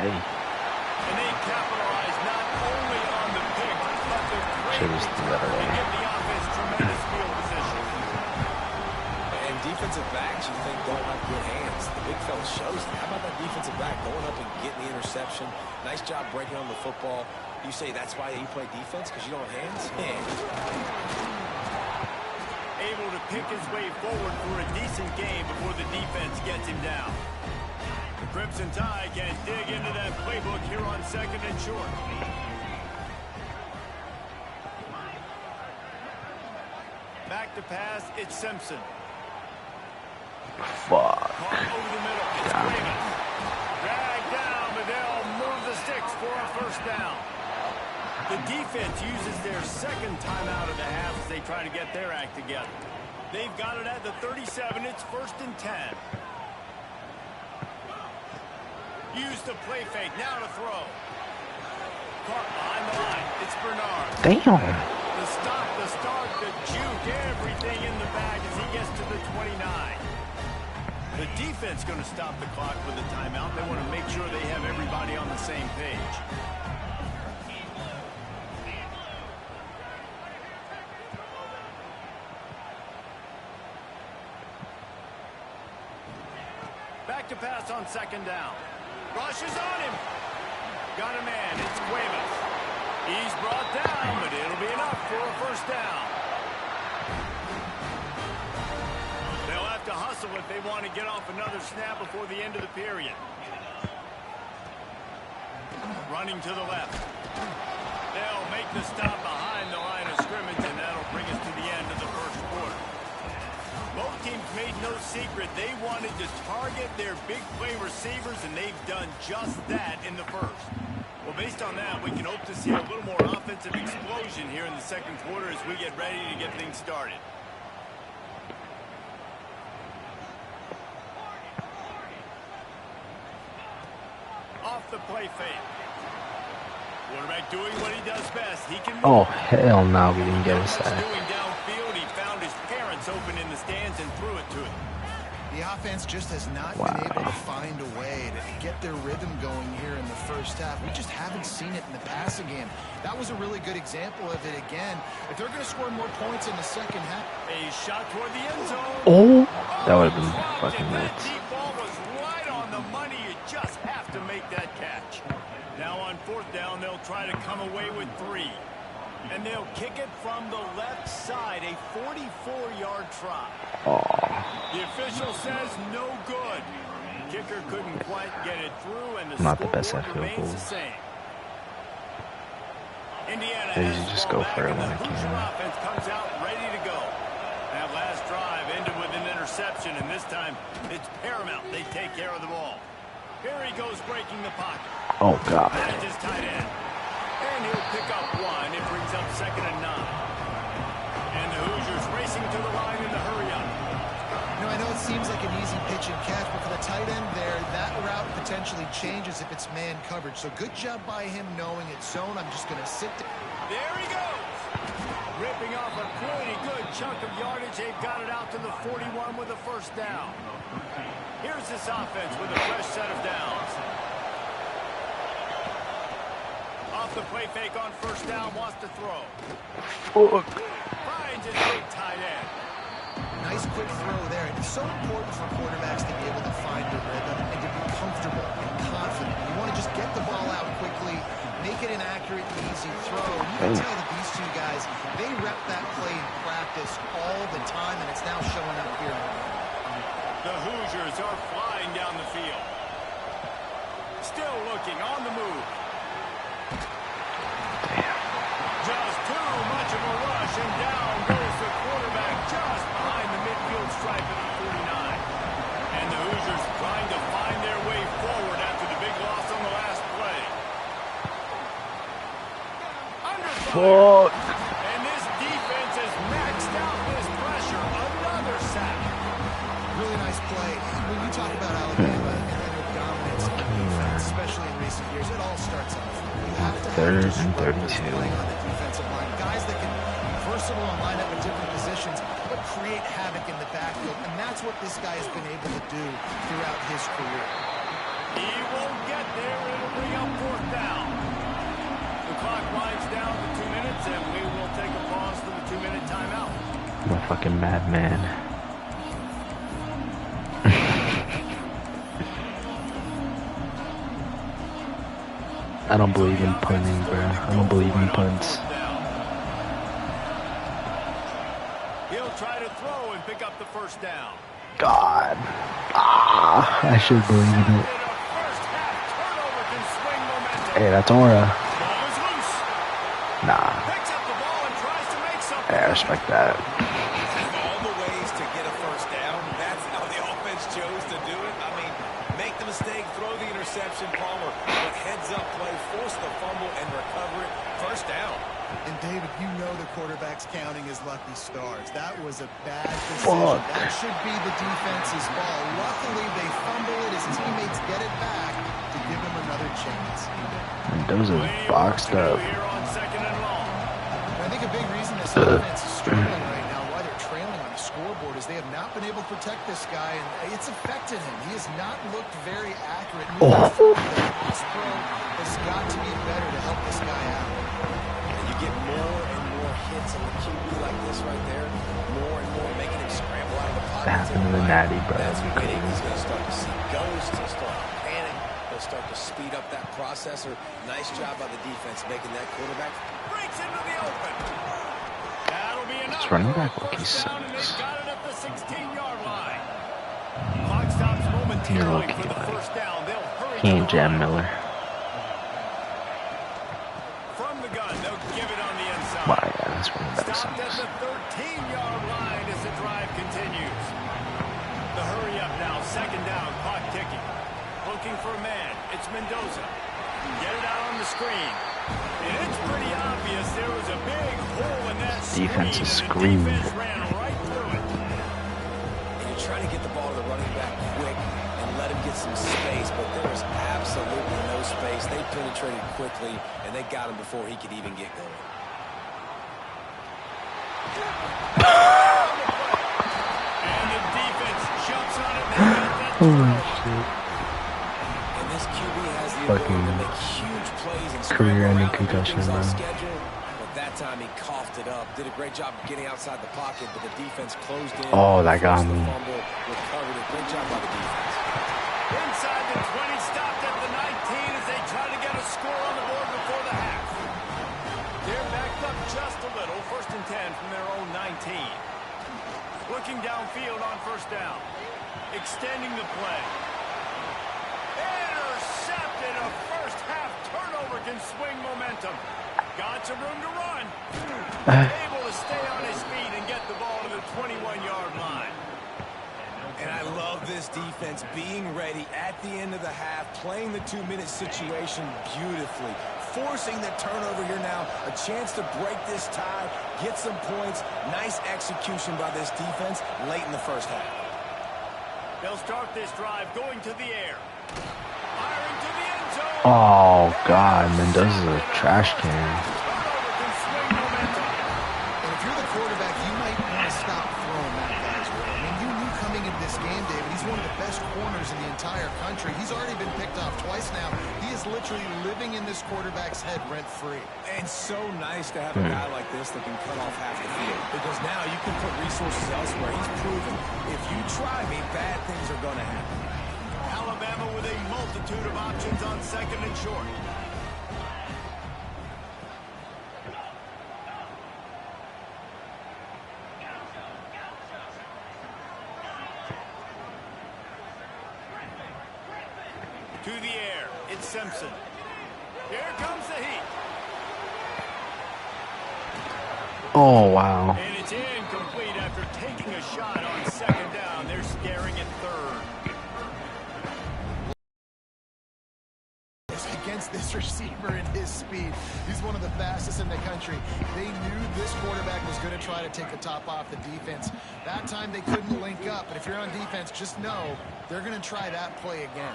Hey. And they capitalize not only on the pick, but the great Should've just threw that return. away. They give the offense tremendous field position. And defensive backs, you think, don't have good hands. The big fella shows it. How about that defensive back going up and getting the interception? Nice job breaking on the football. You say that's why you play defense, because you don't have hands? Able to pick his way forward for a decent game before the defense gets him down. The Crimson Tide can dig into that playbook here on 2nd and short. Back to pass, it's Simpson. Fuck. Caught over the middle, it's Raven. Dragged down, but they'll move the sticks for a first down. The defense uses their second timeout of the half as they try to get their act together. They've got it at the 37. It's 1st and 10. Use the play fake. Now to throw. Caught behind the line. It's Bernard. Damn. The stop, the start, the juke, everything in the bag as he gets to the 29. The defense going to stop the clock with a timeout. They want to make sure they have everybody on the same page. Back to pass on 2nd down. Rushes on him. Got a man. It's Cuevas. He's brought down, but it'll be enough for a 1st down. They'll have to hustle if they want to get off another snap before the end of the period. Running to the left. They'll make the stop behind the line of scrimmage, and that'll bring us to the end of the 1st quarter. Both teams made no secret they wanted to target their big play receivers, and they've done just that in the 1st. Well, based on that, we can hope to see a little more offensive explosion here in the 2nd quarter as we get ready to get things started. Off the play fake. Quarterback doing what he does best. He can move. Oh, hell no, we didn't get a sack. Doing downfield, he found his parents open in the stands and threw it to him. The offense just has not been able to find a way to get their rhythm going here in the 1st half. We just haven't seen it in the passing game. That was a really good example of it again. If they're going to score more points in the 2nd half. A shot toward the end zone. Oh, that would have been fucking That nuts. deep ball was right on the money. You just have to make that catch. Now on 4th down, they'll try to come away with 3. And they'll kick it from the left side, a 44-yard try. Oh. The official says no good. Kicker couldn't quite get it through, and the Not the best scoreboard at field remains the goals. same. Indiana They has usually just the ball go for back, it and when the they Hoosier can. offense comes out ready to go. That last drive ended with an interception, and this time it's paramount they take care of the ball. Here he goes breaking the pocket. Oh, God. That's his tight end. And he'll pick up 1. It brings up 2nd and 9. And the Hoosiers racing to the line in the hurry-up. You know, I know it seems like an easy pitch and catch, but for the tight end there, that route potentially changes if it's man coverage. So good job by him knowing it's zone. I'm just going to sit there. There he goes. Ripping off a pretty good chunk of yardage. They've got it out to the 41 with a 1st down. Here's this offense with a fresh set of downs. Off the play fake on 1st down, wants to throw. Fuck. Finds his big tight end. Nice quick throw there. It's so important for quarterbacks to be able to find their rhythm and to be comfortable and confident. You want to just get the ball out quickly, make it an accurate, easy throw. You can tell that these two guys, they rep that play in practice all the time, and it's now showing up here. The Hoosiers are flying down the field. Still looking on the move. Just too much of a rush, and down goes the quarterback just behind the midfield stripe at the 49. And the Hoosiers trying to find their way forward after the big loss on the last play. Under fire. And this defense has maxed out this pressure. Another sack. Really nice play. When you talk about Alabama and their dominance on defense, especially in recent years, it all starts off. You have to have 3rd and 32. playing on the defensive line. Guys that can be versatile and line up in different positions, but create havoc in the backfield. And that's what this guy has been able to do throughout his career. He won't get there. It'll bring up 4th down. The clock winds down to 2 minutes, and we will take a pause for the 2-minute timeout. I'm a fucking madman. I don't believe in punting, bro. I don't believe in punts. He'll try to throw and pick up the 1st down. God. I should believe in it. Hey, that's Aura. Ball is loose. Nah. Picks up the ball and tries to make something. I respect that. All the ways to get a 1st down, that's how the offense chose to do it. I mean, make make the mistake, throw the interception, Palmer. But heads-up play, force the fumble, and recover it. First down. And David, you know the quarterback's counting his lucky stars. That was a bad decision. Fuck. That should be the defense's ball. Luckily, they fumble it. His teammates get it back to give him another chance. Mendoza's boxed up. Here on second and long. I think a big reason this offense is struggling right now, why they're trailing on the scoreboard, is they have not been able to protect this guy, and it's affected him. He has not looked very accurate. Moving forward, the pass pro has got to be better to help this guy out. Get more and more hits on the QB like this right there. More and more making him scramble out of the pocket. That happened to the natty, bro. That's when he's going to start to see ghosts. He'll start to panic. He'll start to speed up that processor. Nice job by the defense making that quarterback. Breaks into the open. That'll be enough. This running back First looks down, and they've sucks. got it at the 16-yard line. Clock stops momentarily for the first down. They'll hurry He ain't to the Jam line. Miller. From the gun, they'll give it on the inside. My God, this running back Stopped at sucks. the 13-yard line as the drive continues. The hurry up now, second down, clock ticking. Looking for a man, it's Mendoza. Get it out on the screen. And it's pretty obvious there was a big hole in that Defense is screen. screamed. The defense ran right through it. And you're trying to get the ball to the running back quick and let him get some space, but there was absolutely no space. They penetrated quickly, and they got him before he could even get going. And the defense jumps on it. They got that Holy throw. shit. And this QB has the Fucking ability to make huge plays and career-ending scramble around and do concussion, things on man. schedule. But that time he coughed it up. Did a great job of getting outside the pocket, but the defense closed in. Oh, that got Forced the me. fumble, recovered it. Great job by the defense. Inside the 20, stopped at the 19 as they try to get a score on the board before the half. They're backed up just a little. First and 10 from their own 19. Looking downfield on first down. Extending the play. Intercepted. A first half turnover can swing momentum. Got some room to run. Able to stay on his feet and get the ball to the 21-yard line. And I love this defense being ready at the end of the half, playing the 2-minute situation beautifully, forcing the turnover here now, a chance to break this tie, get some points. Nice execution by this defense late in the first half. They'll start this drive going to the air. Firing to the end zone. Oh, God. Mendoza's a trash can. Turnover can swing momentum. And if you're the quarterback, you might want to stop throwing that guy's way. I mean, you knew coming into this game, David, he's one of the best corners in the entire country. He's already been picked off twice now. He is literally living in this quarterback's head rent-free. And so nice to have a guy like this that can cut off half the field, because now you can put resources elsewhere. He's proven if you try me, bad things are going to happen. Alabama with a multitude of options on second and short. To the air, it's Simpson. Here comes the heat. Oh, wow. And it's incomplete after taking a shot on second down. They're staring at third. Against this receiver and his speed. He's one of the fastest in the country. They knew this quarterback was going to try to take the top off the defense. That time they couldn't link up, but if you're on defense, just know they're going to try that play again.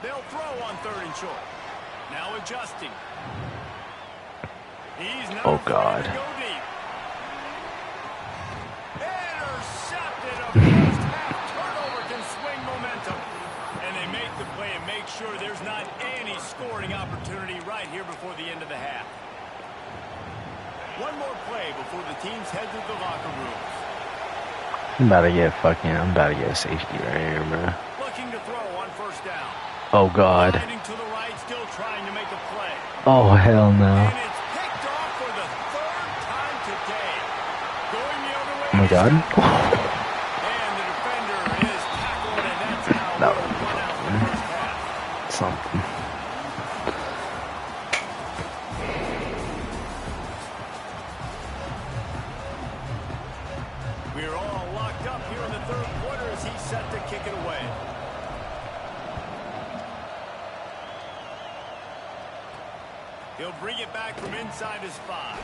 They'll throw on third and short. Now adjusting. He's not Oh, afraid God. to go deep. Intercepted. A first half turnover can swing momentum. And they make the play and make sure there's not any scoring opportunity right here before the end of the half. One more play before the teams head to the locker rooms. I'm about to get a safety right here, bro. Looking to throw on first down. Oh, God. Sliding to the right, still trying to make a play. Oh, hell no. And it's picked off for the third time today. Going the other way. Oh, my God. And the defender is tackled, and that's how No. we'll run out the first half. Something. We're all locked up here in the third He'll bring it back from inside his 5.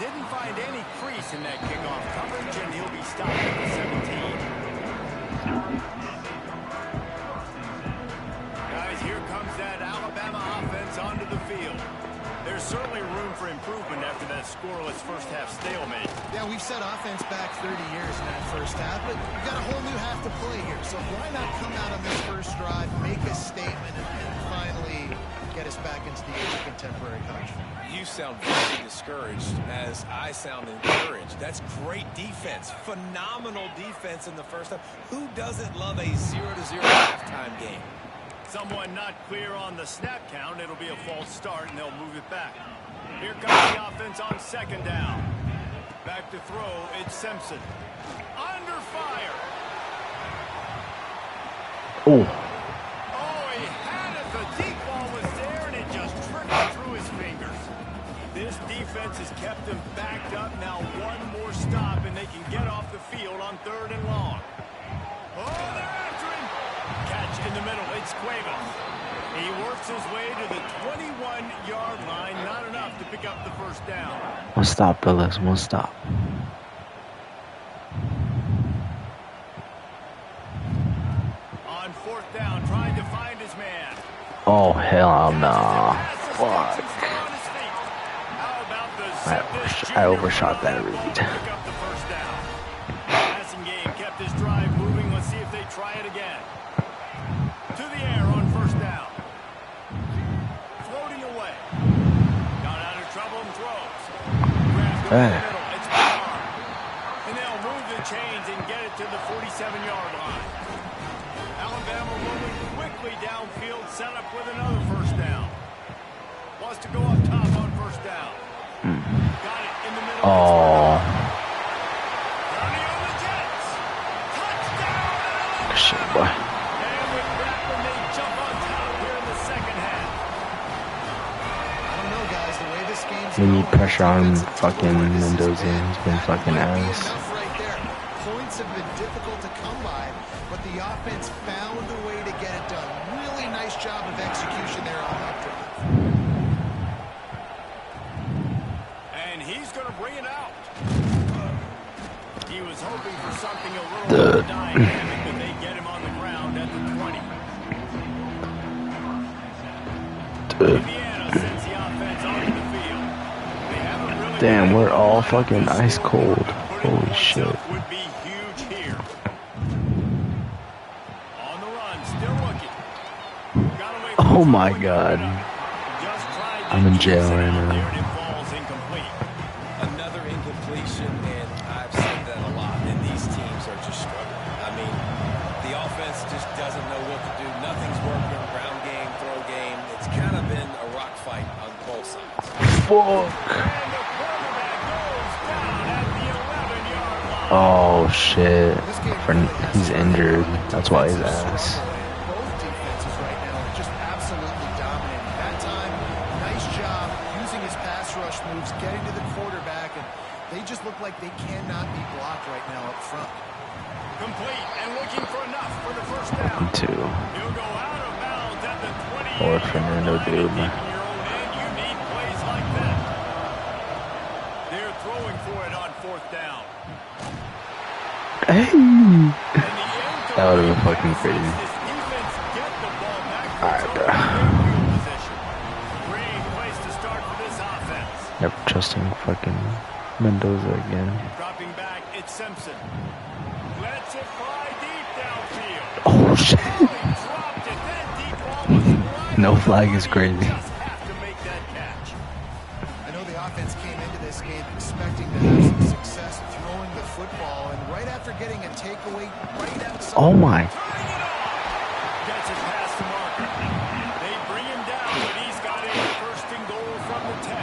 Didn't find any crease in that kickoff coverage, and he'll be stopped at the 17. Guys, here comes that Alabama offense onto the field. There's certainly room for improvement after that scoreless first half stalemate. Yeah, we've set offense back 30 years in that first half, but we've got a whole new half to play here. So why not come out on this first drive, make a statement, and finally get us back into the age of contemporary college football? You sound very discouraged as I sound encouraged. That's great defense. Phenomenal defense in the first half. Who doesn't love a 0-0 halftime game? Someone not clear on the snap count. It'll be a false start, and they'll move it back. Here comes the offense on second down. Back to throw, it's Simpson. Under fire. Oh. Oh, he had it. The deep ball was there, and it just trickled through his fingers. This defense has kept them backed up. Now one more stop, and they can get off the field on 3rd and long. Oh, they're after him. Catch in the middle. It's Cuevas. He works his way to the 21-yard line. Not enough to pick up the first down. One stop, fellas. One stop. On 4th down, trying to find his man. Oh, hell no. Fuck. I overshot that read. Passing game kept his drive moving. Let's see if they try it again. To the air on 1st down. Floating away. Got out of trouble and throws. Grabs the middle. It's Barr. And they'll move the chains and get it to the 47-yard line. Alabama moving quickly downfield, set up with another 1st down. Wants to go up top on 1st down. Got it in the middle. Oh. Shit, boy. And with Rattler, they jump on top here in the second half. I don't know, guys. The way this game's We need going, pressure on defense is fucking totally Mendoza. He's been fucking Might be ass. enough right there. Points have been difficult to come by, but the offense found a way to get it done. Really nice job of execution there on that drive. And he's going to bring it out. He was hoping for something a little more dynamic, but they get him on the ground at the 20. Indiana sends the offense onto the field. They haven't really Damn, we're all fucking ice cold. Holy shit. would be huge here. On the run, still looking. Got away from Oh my the god. Just tried to I'm in ease jail it right out there, now. and it falls incomplete. Another incompletion, and I've said that a lot, and these teams are just struggling. I mean, the offense just doesn't know what to do. Nothing's working. Ground game, throw game. It's kind of been a rock fight on both sides. Fuck. And the quarterback goes down at the 11-yard line. Oh shit. This game really has He's some injured. That's why he's defensive ass. struggle, and both defenses right now are just absolutely dominating. That time, nice job using his pass rush moves, getting to the quarterback, and they just look like they cannot be blocked right now up front. Complete and looking for enough for the first down. Two. He'll go out of bounds at the 20. Or Fernando, dude. Keeping your own end, you need plays like that. They're throwing for it on 4th down. Hey. And the That would have been fucking crazy. This defense get the ball back for Alright, its bro. own field position. Great place to start for this offense. Never trusting fucking Mendoza again. Dropping back, it's Simpson. Lets it fly deep downfield. Oh shit. Oh, he dropped it. That deep ball was right No on flag the is money. crazy. Just have to make that catch. I know the offense came into this game expecting to have some success throwing the football, and right after getting a takeaway right outside. Oh my. Turning it off. Gets it past the marker. They bring him down, but he's got a 1st and goal from the 10.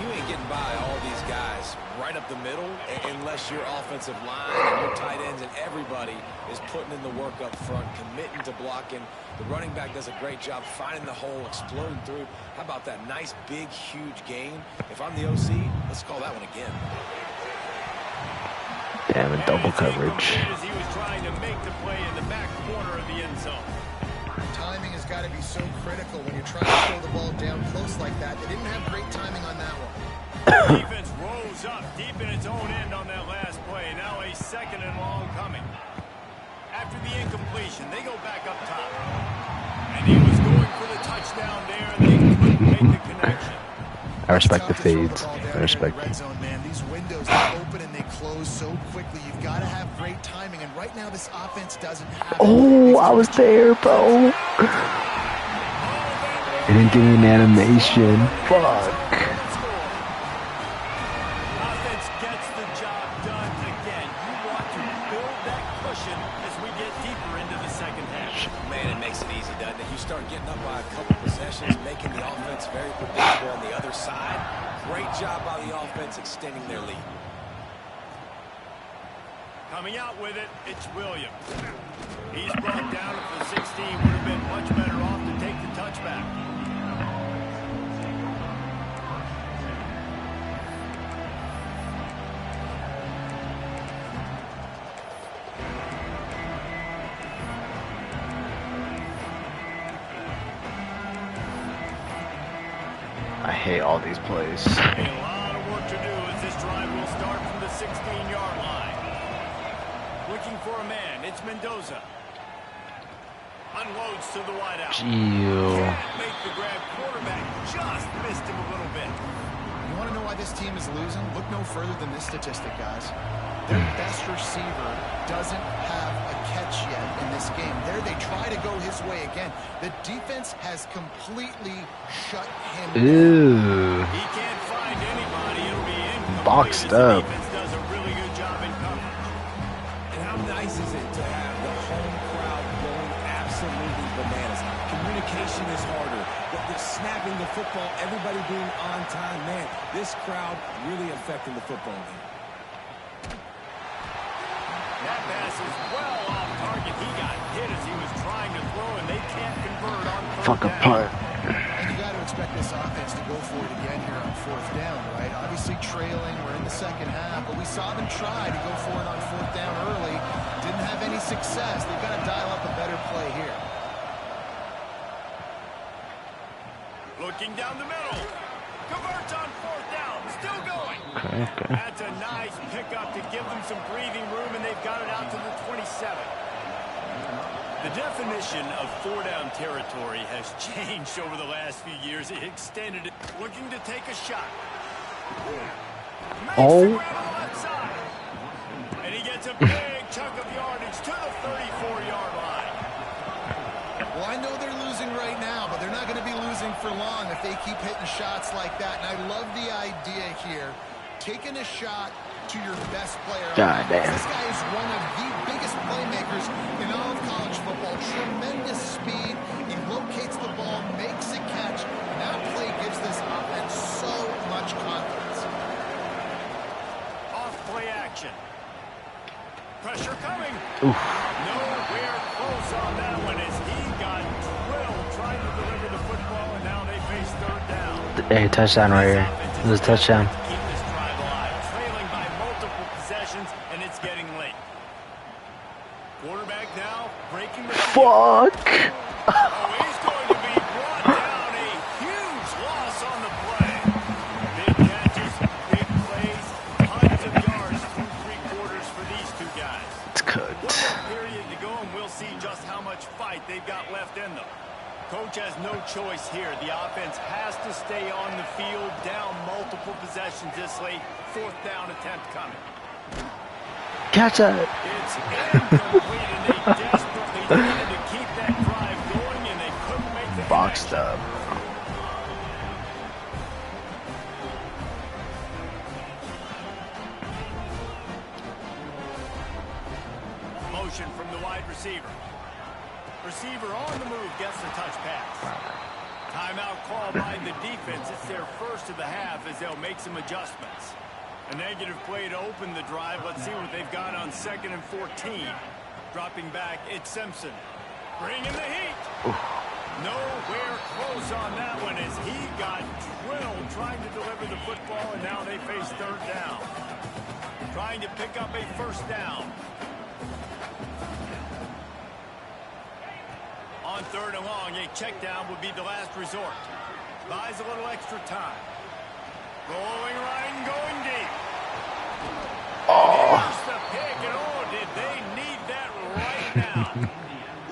You ain't getting by all these guys right up the middle unless your offensive line and your tight ends and everybody is putting in the work up front, committing to blocking. The running back does a great job finding the hole, exploding through. How about that nice, big, huge gain? If I'm the OC, let's call that one again. Damn it, double coverage. As he was trying to make the play in the back corner of the end zone. Timing is got to be so critical when you're trying to throw the ball down close like that. They didn't have great timing on that one. Defense rose up deep in its own end on that last play. Now a second and long coming. After the incompletion, they go back up top. And he was going for the touchdown there, and they couldn't make the connection. I respect the fades. I respect red zone, man. These windows, they open and they close so quickly. You've got to have great timing, and right now this offense doesn't have it. Oh, I was there, bro. It didn't give me an animation. Fuck. Offense gets the job done again. You want to build that cushion as we get deeper into the second half. Man, it makes it easy, doesn't it? You start getting up by a couple possessions, making the offense very predictable on the other side. Great job by the offense extending their lead. Coming out with it, it's Williams. He's brought down at the 16. Would have been much better off to take the touchback. I hate all these plays. A lot of work to do as this drive will start from the 16-yard line. Looking for a man, it's Mendoza. Unloads to the wideout. Gee. Can't make the grab. Quarterback just missed him a little bit. You want to know why this team is losing? Look no further than this statistic, guys. Their best receiver doesn't have a catch yet in this game. There they try to go his way again. The defense has completely shut him down. Ew. He can't find anybody. It'll be incomplete. Boxed as up. the defense does a really good job in coverage. And how nice is it to have the home crowd going absolutely bananas? Communication is harder. The snapping the football, everybody being on time. Man, this crowd really affecting the football game. That pass is well off target. He got hit as he was trying to throw, and they can't convert on Fuck a third punt. down. And you got to expect this offense to go for it again here on fourth down, right? Obviously trailing, we're in the second half, but we saw them try to go for it on fourth down early. Didn't have any success. They've got to dial up a better play here. Looking down the middle. Converts on fourth down. Still going. Okay. That's a nice pickup to give them some breathing room, and they've got it out to the 27. The definition of four-down territory has changed over the last few years. It extended it. Looking to take a shot. Makes Oh. the grab on the left side. And he gets a big chunk of yardage to the 34-yard line. Well, I know they're losing right now, but they're not going to be losing for long if they keep hitting shots like that. And I love the idea here. Taking a shot to your best player. God damn. This guy is one of the biggest playmakers in all of college football. Tremendous speed. He locates the ball, makes a catch. That play gives this offense so much confidence. Off play action. Pressure coming. Oof. Nowhere close on that one as he got drilled trying to deliver the football, and now they face third down. Hey, touchdown right here. This is a touchdown. Keep this drive alive, trailing by multiple possessions, and it's getting late. Quarterback now breaking the field. Fuck. Oh, he's going to be brought down. A huge loss on the play. Big catches, big plays, tons of yards through three quarters for these two guys. It's cooked. One more period to go, and we'll see just how much fight they've got left in them. Coach has no choice here. The offense has to stay on the field, down multiple possessions this late. Fourth down attempt coming. Catch it. It's incomplete, and they desperately needed to keep that drive going, and they couldn't make the Boxed connection. up. Motion from the wide receiver. Receiver on the move gets the touch pass. Timeout call by the defense. It's their first of the half as they'll make some adjustments. A negative play to open the drive. Let's see what they've got on 2nd and 14. Dropping back, it's Simpson. Bringing the heat. Nowhere close on that one as he got drilled trying to deliver the football, and now they face third down. Trying to pick up a first down. On On 3rd and long, a check down would be the last resort. Buys a little extra time. Going right and going deep. Oh. Here's the pick, and oh, did they need that right now.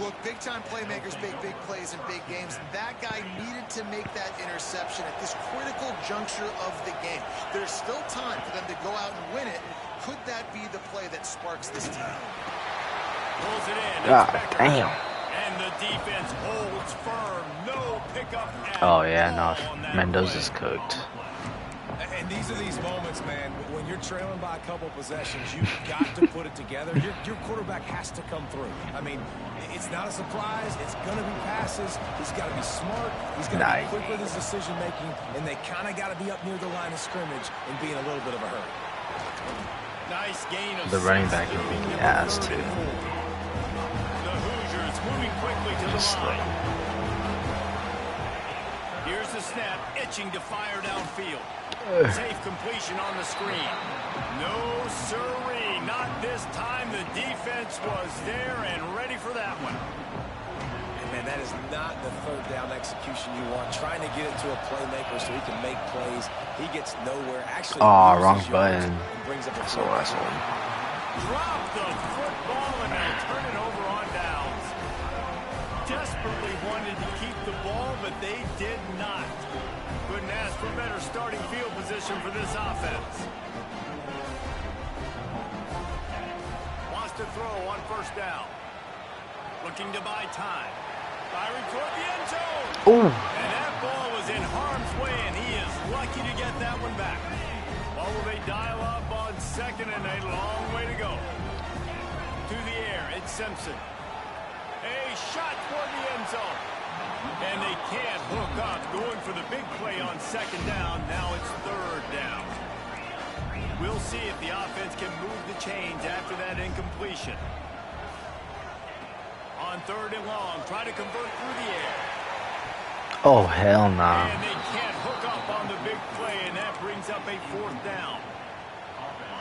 Look, big-time playmakers make big plays in big games. That guy needed to make that interception at this critical juncture of the game. There's still time for them to go out and win it. Could that be the play that sparks this team? Pulls it in. God damn. And the defense holds firm. No pickup. Oh, yeah, no. Mendoza's cooked. And these are these moments, man, when you're trailing by a couple possessions, you've got to put it together. Your quarterback has to come through. I mean, it's not a surprise. It's going to be passes. He's got to be smart. He's got to be quick with his decision-making, and they kind of got to be up near the line of scrimmage and be in a little bit of a hurry. Nice gain of The running back can be ass, too. The Hoosiers moving quickly to the line. Here's the snap, itching to fire downfield. Safe completion on the screen. No siree, not this time. The defense was there and ready for that one. And man, that is not the 3rd down execution you want. Trying to get it to a playmaker so he can make plays. He gets nowhere. Actually, wrong button. Brings up a So awesome. Drop the football and they'll turn it over on downs. Desperately wanted to keep the ball, but they did not. Couldn't ask for better starting field position for this offense. Wants to throw on 1st down. Looking to buy time. Firing toward the end zone. Ooh. And that ball was in harm's way, and he is lucky to get that one back. What will they dial up on 2nd and a long way to go? To the air, it's Simpson. A shot toward the end zone. And they can't hook up, going for the big play on 2nd down. Now it's 3rd down. We'll see if the offense can move the chains after that incompletion. On 3rd and long, try to convert through the air. Oh, hell nah. And they can't hook up on the big play, and that brings up a 4th down.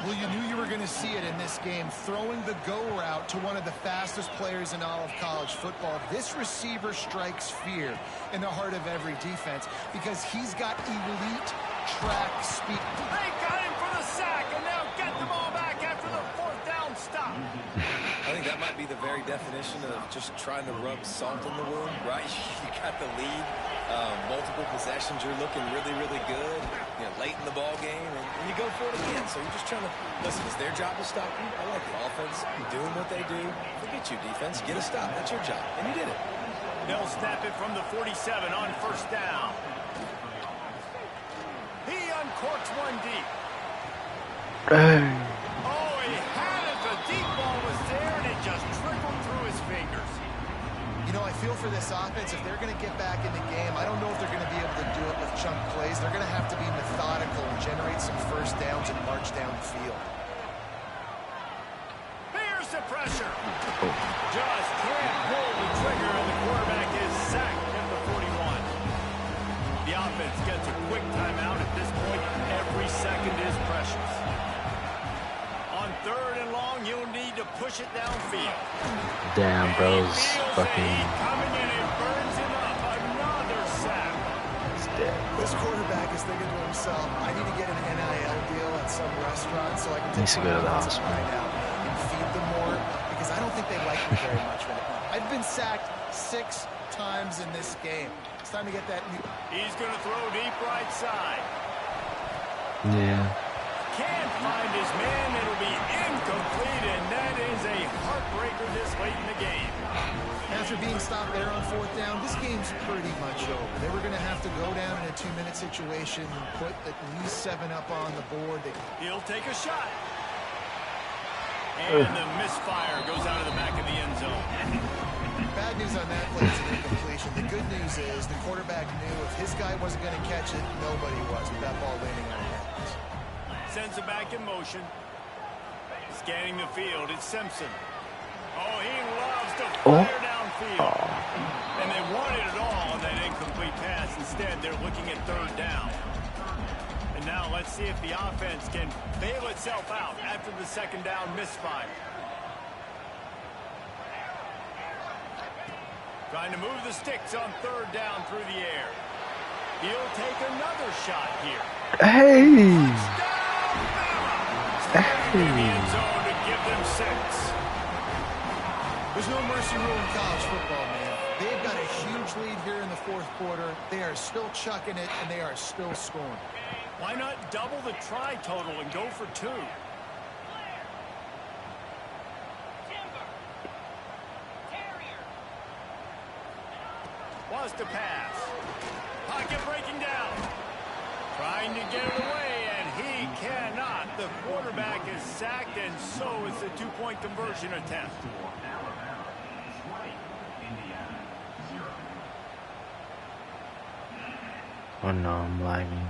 Well, you knew you were going to see it in this game, throwing the go route to one of the fastest players in all of college football. This receiver strikes fear in the heart of every defense because he's got elite track speed. They got him for the sack, and now get the ball back after the 4th down stop. I think that might be the very definition of just trying to rub salt in the wound, right? You got the lead, multiple possessions, you're looking really, really good, late in the ball game, and you go for it again. So you're just trying to, listen, it's their job to stop you. I like the offense doing what they do. Forget you, defense. Get a stop. That's your job. And you did it. They'll snap it from the 47 on 1st down. He uncorks one deep. Oh, he had it. The deep ball was there, and it just trickled through his fingers. You know, I feel for this offense, if they're going to get back in the game, I don't know if they're going to be able to do it with chunk plays. They're going to have to be methodical and generate some 1st downs and march down the field. Here's the pressure. Just can't pull the trigger, and the quarterback is sacked at the 41. The offense gets a quick timeout at this point. Every second is precious. On 3rd and long, you'll need to push it downfield. Damn, bro's fucking coming in and burns him up. Another sack. He's dead. This quarterback is thinking to himself, I need to get an NIL deal at some restaurant so I can Needs take to go to the my hospital. right now and feed them more because I don't think they like me very much right now. I've been sacked 6 times in this game. It's time to get that new... He's going to throw deep right side. Yeah. Can't find his man. It'll be incomplete, and that is a heartbreaker this late in the game. After being stopped there on 4th down, this game's pretty much over. They were going to have to go down in a 2-minute situation and put at least 7 up on the board. He'll take a shot. And the misfire goes out of the back of the end zone. Bad news on that play is an incompletion. The good news is the quarterback knew if his guy wasn't going to catch it, nobody was with that ball landing on his hands. Sends it back in motion. Scanning the field, it's Simpson. Oh, he loves to fire downfield. And they wanted it all on that incomplete pass. Instead, they're looking at 3rd down. And now let's see if the offense can bail itself out after the 2nd down misfire. Trying to move the sticks on third down through the air. He'll take another shot here. Hey! In the end zone to give them 6. There's no mercy rule in college football, man. They've got a huge lead here in the fourth quarter. They are still chucking it, and they are still scoring. Why not double the try total and go for 2? Was to pass. Pocket breaking down. Trying to get it away, and he cannot. The quarterback is sacked, and so is the 2-point conversion attempt. Oh no, I'm lagging.